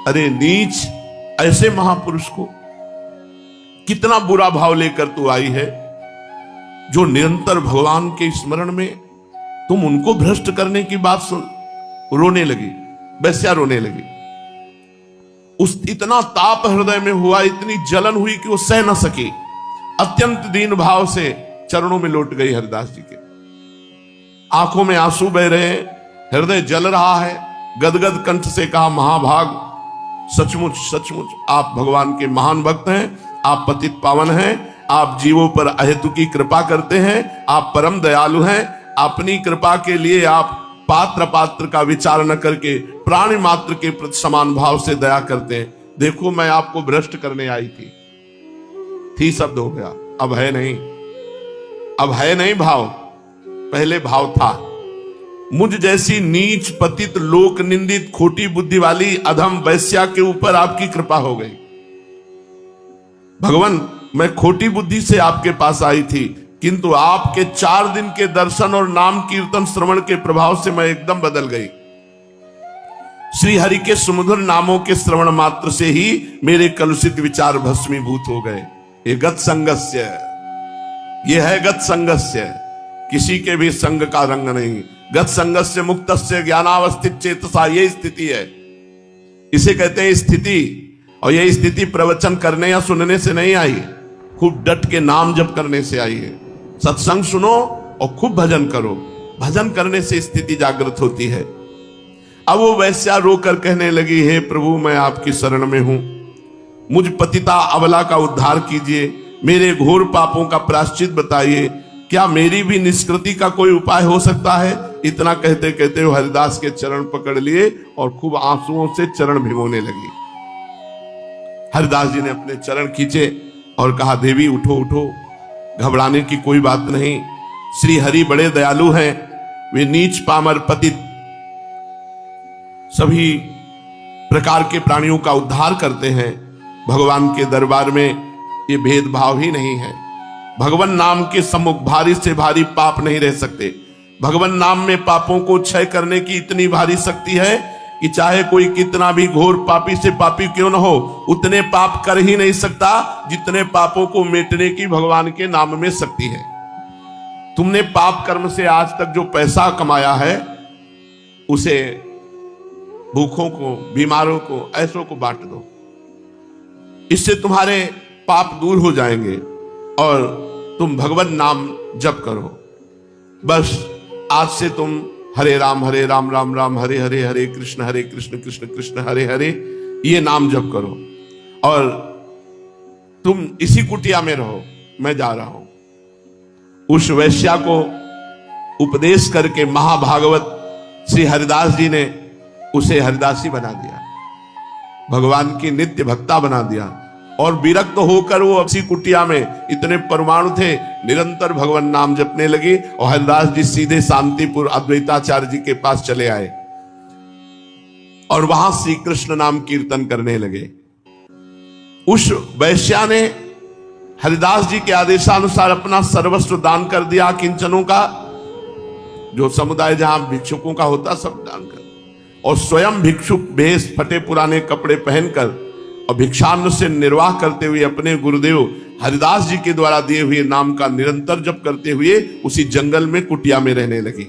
S1: अरे नीच, ऐसे महापुरुष को कितना बुरा भाव लेकर तू आई है, जो निरंतर भगवान के स्मरण में, तुम उनको भ्रष्ट करने की बात सुन। रोने लगी, वैश्या रोने लगी। उस इतना ताप हृदय में हुआ, इतनी जलन हुई कि वो सह न सकी। अत्यंत दीन भाव से चरणों में लौट गई हरिदास जी के। आंखों में आंसू बह रहे हैं, हृदय जल रहा है। गदगद कंठ से कहा, महाभाग, सचमुच सचमुच आप भगवान के महान भक्त हैं, आप पतित पावन हैं, आप जीवों पर अहेतु की कृपा करते हैं, आप परम दयालु हैं। अपनी कृपा के लिए आप पात्र का विचार न करके प्राणी मात्र के प्रति समान भाव से दया करते हैं। देखो, मैं आपको भ्रष्ट करने आई थी शब्द हो गया, अब है नहीं, अब है नहीं भाव, पहले भाव था। मुझ जैसी नीच पतित लोक निंदित खोटी बुद्धि वाली अधम वैश्या के ऊपर आपकी कृपा हो गई। भगवान, मैं खोटी बुद्धि से आपके पास आई थी, किंतु आपके 4 दिन के दर्शन और नाम कीर्तन श्रवण के प्रभाव से मैं एकदम बदल गई। श्री हरि के सुमधुर नामों के श्रवण मात्र से ही मेरे कलुषित विचार भस्मीभूत हो गए। ये गत संगस्य, ये है गत संगस्य, किसी के भी संग का रंग नहीं। गत संगस्य मुक्तस्य ज्ञानावस्थित चेतसा, ये स्थिति है, इसे कहते हैं स्थिति। और यह स्थिति प्रवचन करने या सुनने से नहीं आई, खूब डट के नाम जप करने से आई है। सत्संग सुनो और खूब भजन करो, भजन करने से स्थिति जागृत होती है। अब वो वैश्या रोकर कहने लगी, हे प्रभु, मैं आपकी शरण में हूं, मुझ पतिता अबला का उद्धार कीजिए, मेरे घोर पापों का प्रायश्चित बताइए, क्या मेरी भी निष्कृति का कोई उपाय हो सकता है? इतना कहते कहते वो हरिदास के चरण पकड़ लिए और खूब आंसुओं से चरण भिगोने लगी। हरिदास जी ने अपने चरण खींचे और कहा देवी उठो उठो, घबराने की कोई बात नहीं, श्री हरि बड़े दयालु हैं, वे नीच पामर पतित सभी प्रकार के प्राणियों का उद्धार करते हैं। भगवान के दरबार में ये भेदभाव ही नहीं है। भगवान नाम के सम्मुख भारी से भारी पाप नहीं रह सकते। भगवान नाम में पापों को क्षय करने की इतनी भारी शक्ति है कि चाहे कोई कितना भी घोर पापी से पापी क्यों न हो, उतने पाप कर ही नहीं सकता जितने पापों को मिटने की भगवान के नाम में शक्ति है। तुमने पाप कर्म से आज तक जो पैसा कमाया है, उसे भूखों को, बीमारों को, ऐसों को बांट दो। इससे तुम्हारे पाप दूर हो जाएंगे और तुम भगवान नाम जप करो। बस आज से तुम हरे राम राम राम हरे हरे, हरे कृष्ण कृष्ण कृष्ण हरे हरे, ये नाम जप करो और तुम इसी कुटिया में रहो। मैं जा रहा हूं। उस वैश्या को उपदेश करके महाभागवत श्री हरिदास जी ने उसे हरिदासी बना दिया, भगवान की नित्य भक्ता बना दिया और विरक्त होकर वो उसी कुटिया में, इतने परमाणु थे, निरंतर भगवान नाम जपने लगे। और हरिदास जी सीधे शांतिपुर अद्वैताचार्य जी के पास चले आए और वहां श्री कृष्ण नाम कीर्तन करने लगे। उस वैश्या ने हरिदास जी के आदेशानुसार अपना सर्वस्व दान कर दिया, किंचनों का, जो समुदाय जहां भिक्षुकों का होता सब दान कर, और स्वयं भिक्षुक भेष, फटे पुराने कपड़े पहनकर और भिक्षान्न से निर्वाह करते हुए अपने गुरुदेव हरिदास जी के द्वारा दिए हुए नाम का निरंतर जप करते हुए उसी जंगल में कुटिया में रहने लगी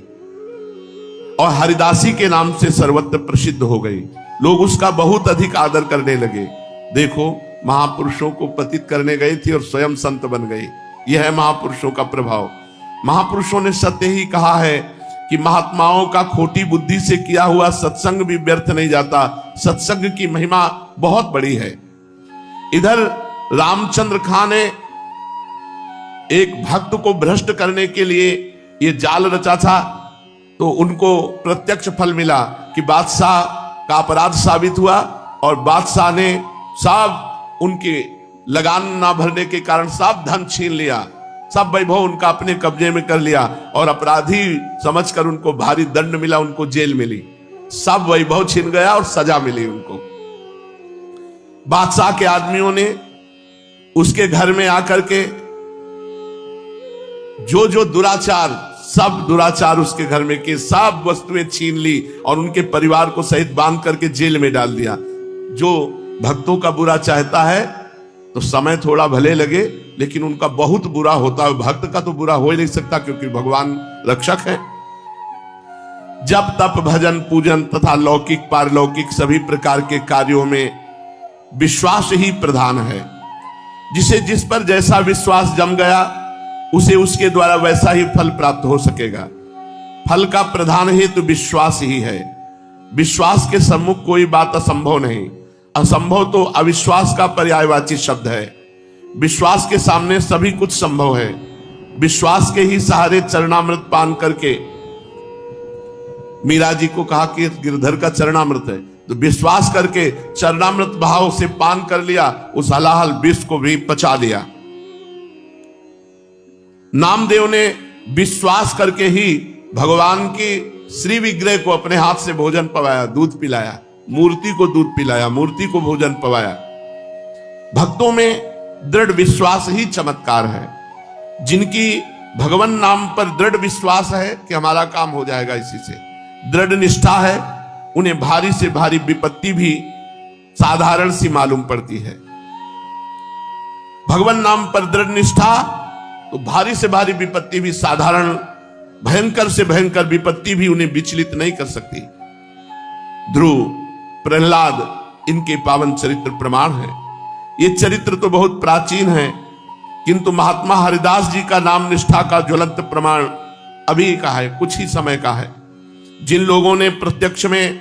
S1: और हरिदासी के नाम से सर्वत्र प्रसिद्ध हो गई। लोग उसका बहुत अधिक आदर करने लगे। देखो, महापुरुषों को पतित करने गई थी और स्वयं संत बन गई। यह है महापुरुषों का प्रभाव। महापुरुषों ने सत्य ही कहा है कि महात्माओं का खोटी बुद्धि से किया हुआ सत्संग भी व्यर्थ नहीं जाता। सत्संग की महिमा बहुत बड़ी है। इधर रामचंद्र खां ने एक भक्त को भ्रष्ट करने के लिए ये जाल रचा था, तो उनको प्रत्यक्ष फल मिला कि बादशाह का अपराध साबित हुआ और बादशाह ने सब उनके लगान ना भरने के कारण सब धन छीन लिया, सब वैभव उनका अपने कब्जे में कर लिया और अपराधी समझकर उनको भारी दंड मिला, उनको जेल मिली, सब वैभव छीन गया और सजा मिली उनको। बादशाह के आदमियों ने उसके घर में आकर के जो जो दुराचार, सब दुराचार उसके घर में के सब वस्तुएं छीन ली और उनके परिवार को सहित बांध करके जेल में डाल दिया। जो भक्तों का बुरा चाहता है तो समय थोड़ा भले लगे, लेकिन उनका बहुत बुरा होता है। भक्त का तो बुरा हो ही नहीं सकता क्योंकि भगवान रक्षक है। जब तप भजन पूजन तथा लौकिक पारलौकिक सभी प्रकार के कार्यों में विश्वास ही प्रधान है। जिसे जिस पर जैसा विश्वास जम गया उसे उसके द्वारा वैसा ही फल प्राप्त हो सकेगा। फल का प्रधान हेतु विश्वास ही है। विश्वास के सम्मुख कोई बात असंभव नहीं। असंभव तो अविश्वास का पर्यायवाची शब्द है। विश्वास के सामने सभी कुछ संभव है। विश्वास के ही सहारे चरणामृत पान करके मीरा जी को कहा कि गिरधर का चरणामृत है, तो विश्वास करके चरणामृत भाव से पान कर लिया, उस हलाहल विष को भी पचा लिया। नामदेव ने विश्वास करके ही भगवान की श्री विग्रह को अपने हाथ से भोजन पवाया, दूध पिलाया, मूर्ति को दूध पिलाया, मूर्ति को भोजन पवाया। भक्तों में दृढ़ विश्वास ही चमत्कार है। जिनकी भगवान नाम पर दृढ़ विश्वास है कि हमारा काम हो जाएगा, इसी से दृढ़ निष्ठा है, उन्हें भारी से भारी विपत्ति भी साधारण सी मालूम पड़ती है। भगवान नाम पर दृढ़ निष्ठा तो भारी से भारी विपत्ति भी साधारण, भयंकर से भयंकर विपत्ति भी उन्हें विचलित नहीं कर सकती। ध्रुव, प्रहलाद इनके पावन चरित्र प्रमाण है। ये चरित्र तो बहुत प्राचीन है, किंतु महात्मा हरिदास जी का नाम निष्ठा का ज्वलंत प्रमाण अभी का है, कुछ ही समय का है। जिन लोगों ने प्रत्यक्ष में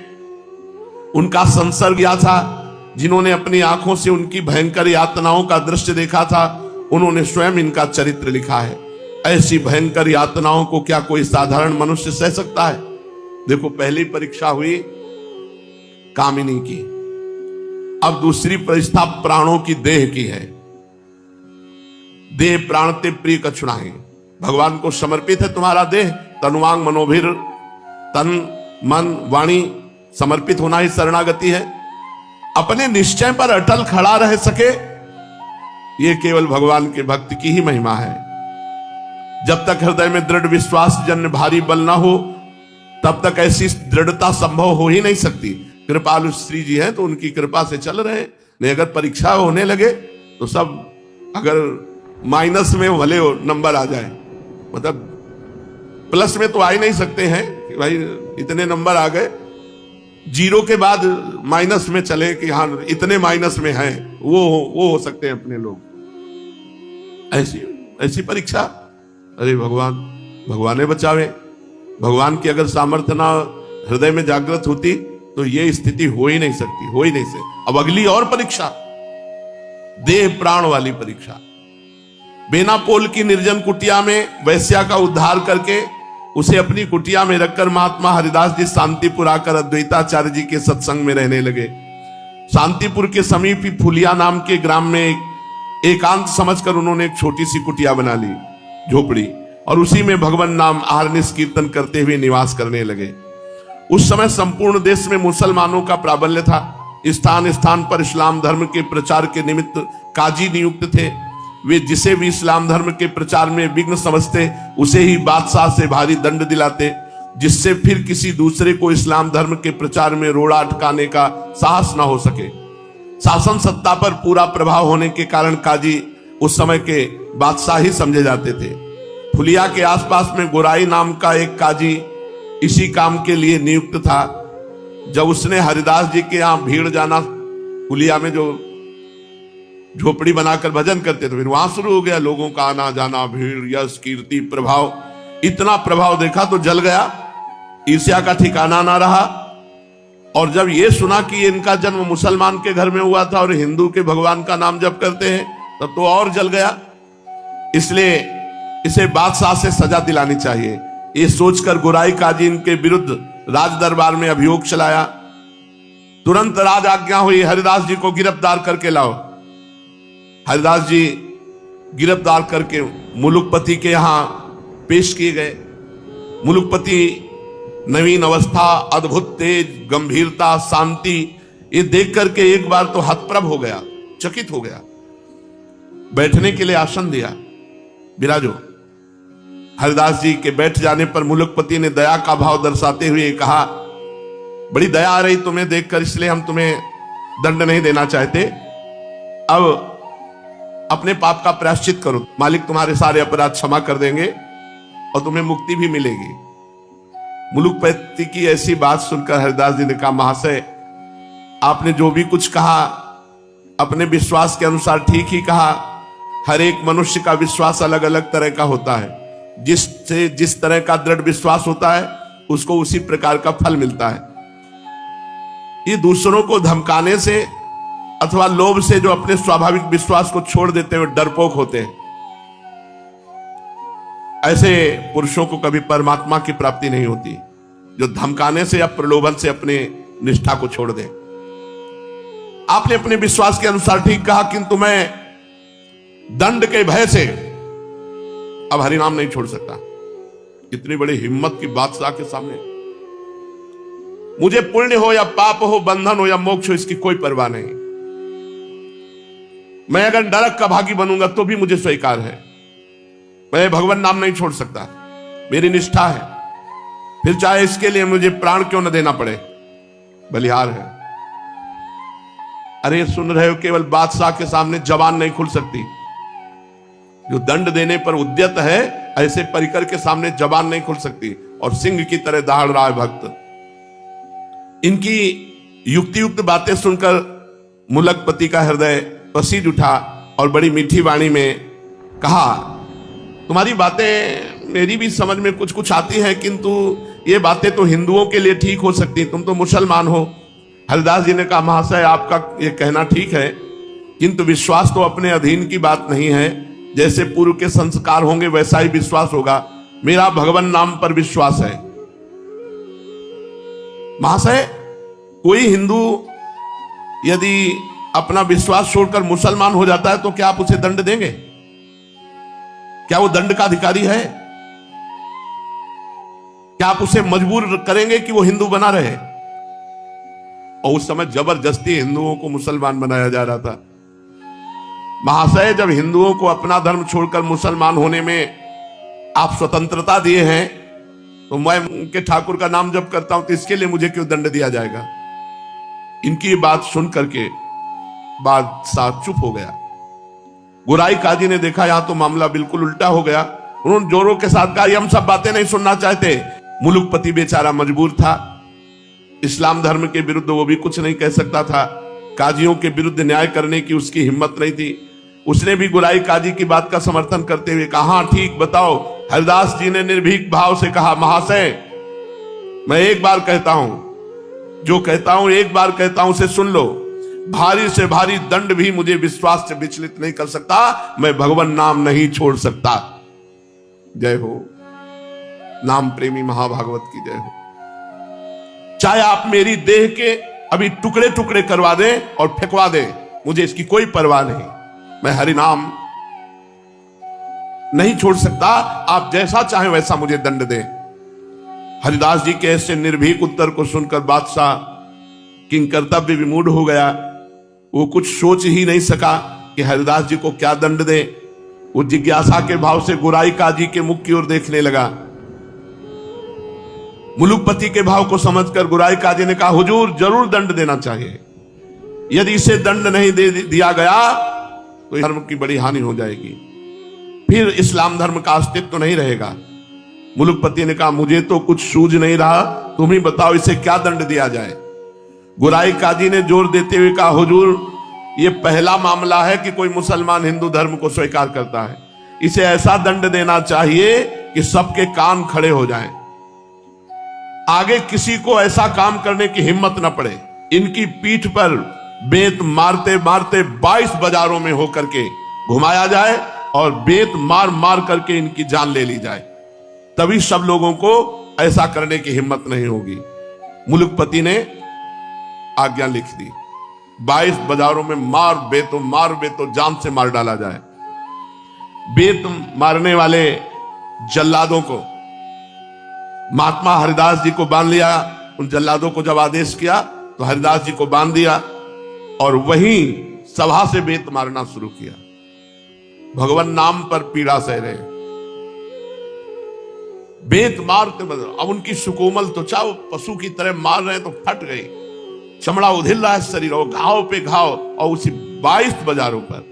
S1: उनका संसर्ग किया था, जिन्होंने अपनी आंखों से उनकी भयंकर यातनाओं का दृश्य देखा था, उन्होंने स्वयं इनका चरित्र लिखा है। ऐसी भयंकर यातनाओं को क्या कोई साधारण मनुष्य सह सकता है? देखो, पहली परीक्षा हुई कामिनी की, अब दूसरी परीक्षा प्राणों की देह की है। देह प्राण ते प्रिय कछुनाहि। भगवान को समर्पित है तुम्हारा देह, तनुवांग मनोभिर, तन मन वाणी समर्पित होना ही शरणागति है। अपने निश्चय पर अटल खड़ा रह सके, ये केवल भगवान के भक्त की ही महिमा है। जब तक हृदय में दृढ़ विश्वास जन्य भारी बल ना हो, तब तक ऐसी दृढ़ता संभव हो ही नहीं सकती। कृपालु श्री जी हैं तो उनकी कृपा से चल रहे हैं। नहीं अगर परीक्षा होने लगे तो सब, अगर माइनस में भले हो नंबर आ जाए, मतलब प्लस में तो आ ही नहीं सकते हैं कि भाई इतने नंबर आ गए, जीरो के बाद माइनस में चले कि हाँ इतने माइनस में हैं, वो हो सकते हैं अपने लोग। ऐसी परीक्षा, अरे भगवान ने बचावे। भगवान की अगर सामर्थ्य ना हृदय में जागृत होती तो ये स्थिति हो ही नहीं सकती। अब अगली और परीक्षा, देह प्राण वाली परीक्षा। बेनापोल की निर्जन कुटिया में वैश्या का उद्धार करके उसे अपनी कुटिया में रखकर महात्मा हरिदास जी शांतिपुर आकर अद्वैताचार्य जी के सत्संग में रहने लगे। शांतिपुर के समीप ही फुलिया नाम के ग्राम में एकांत समझकर उन्होंने एक छोटी सी कुटिया बना ली, झोपड़ी, और उसी में भगवान नाम आहारनिश कीर्तन करते हुए निवास करने लगे। उस समय संपूर्ण देश में मुसलमानों का प्राबल्य था। स्थान स्थान पर इस्लाम धर्म के प्रचार के निमित्त काजी नियुक्त थे। वे जिसे भी इस्लाम धर्म के प्रचार में विघ्न समझते उसे ही बादशाह से भारी दंड दिलाते, जिससे फिर किसी दूसरे को इस्लाम धर्म के प्रचार में रोड़ा अटकाने का साहस न हो सके। शासन सत्ता पर पूरा प्रभाव होने के कारण काजी उस समय के बादशाह ही समझे जाते थे। फुलिया के आसपास में गोराई नाम का एक काजी इसी काम के लिए नियुक्त था। जब उसने हरिदास जी के यहाँ भीड़ जाना, फुलिया में जो झोपड़ी बनाकर भजन करते थे, फिर वहां शुरू हो गया लोगों का आना जाना, भीड़, यश, कीर्ति, प्रभाव। इतना प्रभाव देखा तो जल गया, ईर्ष्या का ठिकाना ना रहा। और जब ये सुना कि इनका जन्म मुसलमान के घर में हुआ था और हिंदू के भगवान का नाम जप करते हैं, तब तो और जल गया। इसलिए इसे बादशाह से सजा दिलानी चाहिए, ये सोचकर गोराई काजी इनके विरुद्ध राज दरबार में अभियोग चलाया। तुरंत राज आज्ञा हुई, हरिदास जी को गिरफ्तार करके लाओ। हरिदास जी गिरफ्तार करके मुलुकपति के यहां पेश किए गए। मुलुकपति नवीन अवस्था, अद्भुत तेज, गंभीरता, शांति, ये देख करके एक बार तो हतप्रभ हो गया, चकित हो गया। बैठने के लिए आसन दिया, विराजो। हरिदास जी के बैठ जाने पर मुलुकपति ने दया का भाव दर्शाते हुए कहा, बड़ी दया आ रही तुम्हें देखकर, इसलिए हम तुम्हें दंड नहीं देना चाहते। अब अपने पाप का प्रायश्चित करो, मालिक तुम्हारे सारे अपराध क्षमा कर देंगे और तुम्हें मुक्ति भी मिलेगी। मुलुकपति की ऐसी बात सुनकर हरिदास जी ने कहा, महाशय आपने जो भी कुछ कहा अपने विश्वास के अनुसार ठीक ही कहा। हर एक मनुष्य का विश्वास अलग अलग तरह का होता है। जिससे जिस तरह का दृढ़ विश्वास होता है उसको उसी प्रकार का फल मिलता है। ये दूसरों को धमकाने से अथवा लोभ से जो अपने स्वाभाविक विश्वास को छोड़ देते हैं डरपोक होते हैं। ऐसे पुरुषों को कभी परमात्मा की प्राप्ति नहीं होती, जो धमकाने से या प्रलोभन से अपने निष्ठा को छोड़ दे। आपने अपने विश्वास के अनुसार ठीक कहा, किंतु मैं दंड के भय से अब हरिनाम नहीं छोड़ सकता। कितनी बड़ी हिम्मत की बादशाह के सामने। मुझे पुण्य हो या पाप हो, बंधन हो या मोक्ष हो, इसकी कोई परवाह नहीं। मैं अगर नरक का भागी बनूंगा तो भी मुझे स्वीकार है। मैं भगवान नाम नहीं छोड़ सकता, मेरी निष्ठा है। फिर चाहे इसके लिए मुझे प्राण क्यों न देना पड़े, बलिहार है। अरे सुन रहे हो, केवल बादशाह के सामने जबान नहीं खुल सकती। जो दंड देने पर उद्यत है, ऐसे परिकर के सामने जबान नहीं खुल सकती। और सिंह की तरह दहाड़ रहा है भक्त। इनकी युक्तियुक्त बातें सुनकर मुलुकपति का हृदय पसीज उठा और बड़ी मीठी वाणी में कहा, तुम्हारी बातें मेरी भी समझ में कुछ कुछ आती हैं, किंतु ये बातें तो हिंदुओं के लिए ठीक हो सकती, तुम तो मुसलमान हो। हरिदास जी ने कहा, महाशय आपका ये कहना ठीक है, किंतु विश्वास तो अपने अधीन की बात नहीं है। जैसे पूर्व के संस्कार होंगे वैसा ही विश्वास होगा। मेरा भगवान नाम पर विश्वास है। महाशय कोई हिंदू यदि अपना विश्वास छोड़कर मुसलमान हो जाता है तो क्या आप उसे दंड देंगे? क्या वो दंड का अधिकारी है? क्या आप उसे मजबूर करेंगे कि वो हिंदू बना रहे? और उस समय जबरदस्ती हिंदुओं को मुसलमान बनाया जा रहा था। महाशय, जब हिंदुओं को अपना धर्म छोड़कर मुसलमान होने में आप स्वतंत्रता दिए हैं, तो मैं उनके ठाकुर का नाम जप करता हूं, तो इसके लिए मुझे क्यों दंड दिया जाएगा? इनकी बात सुन करके बादशाह चुप हो गया। गुराई काजी ने देखा यहां तो मामला बिल्कुल उल्टा हो गया। उन्होंने जोरों के साथ कहा, हम सब बातें नहीं सुनना चाहते। मुलुकपति बेचारा मजबूर था, इस्लाम धर्म के विरुद्ध वो भी कुछ नहीं कह सकता था, काजियों के विरुद्ध न्याय करने की उसकी हिम्मत नहीं थी। उसने भी गुराई काजी की बात का समर्थन करते हुए कहा, हाँ ठीक, बताओ। हरिदास जी ने निर्भीक भाव से कहा, महाशय, मैं एक बार कहता हूं, जो कहता हूं एक बार कहता हूं, उसे सुन लो। भारी से भारी दंड भी मुझे विश्वास से विचलित नहीं कर सकता। मैं भगवान नाम नहीं छोड़ सकता। जय हो, नाम प्रेमी महाभागवत की जय हो। चाहे आप मेरी देह के अभी टुकड़े टुकड़े करवा दें और फेंकवा दें, मुझे इसकी कोई परवाह नहीं। मैं हरि नाम नहीं छोड़ सकता। आप जैसा चाहें वैसा मुझे दंड दें। हरिदास जी के ऐसे निर्भीक उत्तर को सुनकर बादशाह किंग कर्तव्य विमूढ़ हो गया। वो कुछ सोच ही नहीं सका कि हरिदास जी को क्या दंड दे। वो जिज्ञासा के भाव से गुराई काजी के मुख की ओर देखने लगा। मुलुकपति के भाव को समझकर गुराई काजी ने कहा, हुजूर, जरूर दंड देना चाहिए। यदि इसे दंड नहीं दे दिया गया तो धर्म की बड़ी हानि हो जाएगी, फिर इस्लाम धर्म का अस्तित्व नहीं रहेगा। मुलुकपति ने कहा, मुझे तो कुछ सूझ नहीं रहा, तुम ही बताओ इसे क्या दंड दिया जाए। गुराई काजी ने जोर देते हुए कहा, हुजूर, ये पहला मामला है कि कोई मुसलमान हिंदू धर्म को स्वीकार करता है। इसे ऐसा दंड देना चाहिए कि सबके कान खड़े हो जाएं, आगे किसी को ऐसा काम करने की हिम्मत न पड़े। इनकी पीठ पर बेत मारते मारते 22 बाजारों में होकर के घुमाया जाए और बेत मार मार करके इनकी जान ले ली जाए, तभी सब लोगों को ऐसा करने की हिम्मत नहीं होगी। मुलुकपति ने आज्ञा लिख दी, 22 बाजारों में मार बेतो जान से मार डाला जाए। बेत मारने वाले जल्लादों को महात्मा हरिदास जी को बांध लिया। उन जल्लादों को जब आदेश किया तो हरिदास जी को बांध दिया और वहीं सभा से बेत मारना शुरू किया। भगवान नाम पर पीड़ा सह रहे, बेत मारते बदल। अब उनकी सुकोमल त्वचा पशु की तरह मार रहे तो फट गई, चमड़ा उधिल रहा है शरीर, और घाव पे घाव, और उसी 22 बाजारों पर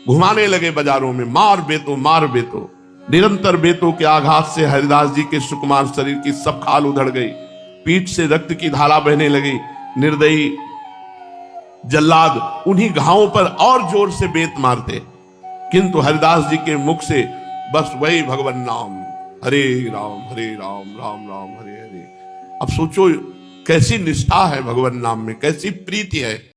S1: घुमाने लगे। बाजारों में मार बेतो। निरंतर बेतों के आघात से हरिदास जी के सुकुमार शरीर की सब खाल उधड़ गई, पीठ से रक्त की धारा बहने लगी। निर्दयी जल्लाद उन्हीं घावों पर और जोर से बेत मारते, किंतु हरिदास जी के मुख से बस वही भगवान नाम, हरे राम राम राम हरे हरे। अब सोचो कैसी निष्ठा है भगवान नाम में, कैसी प्रीति है।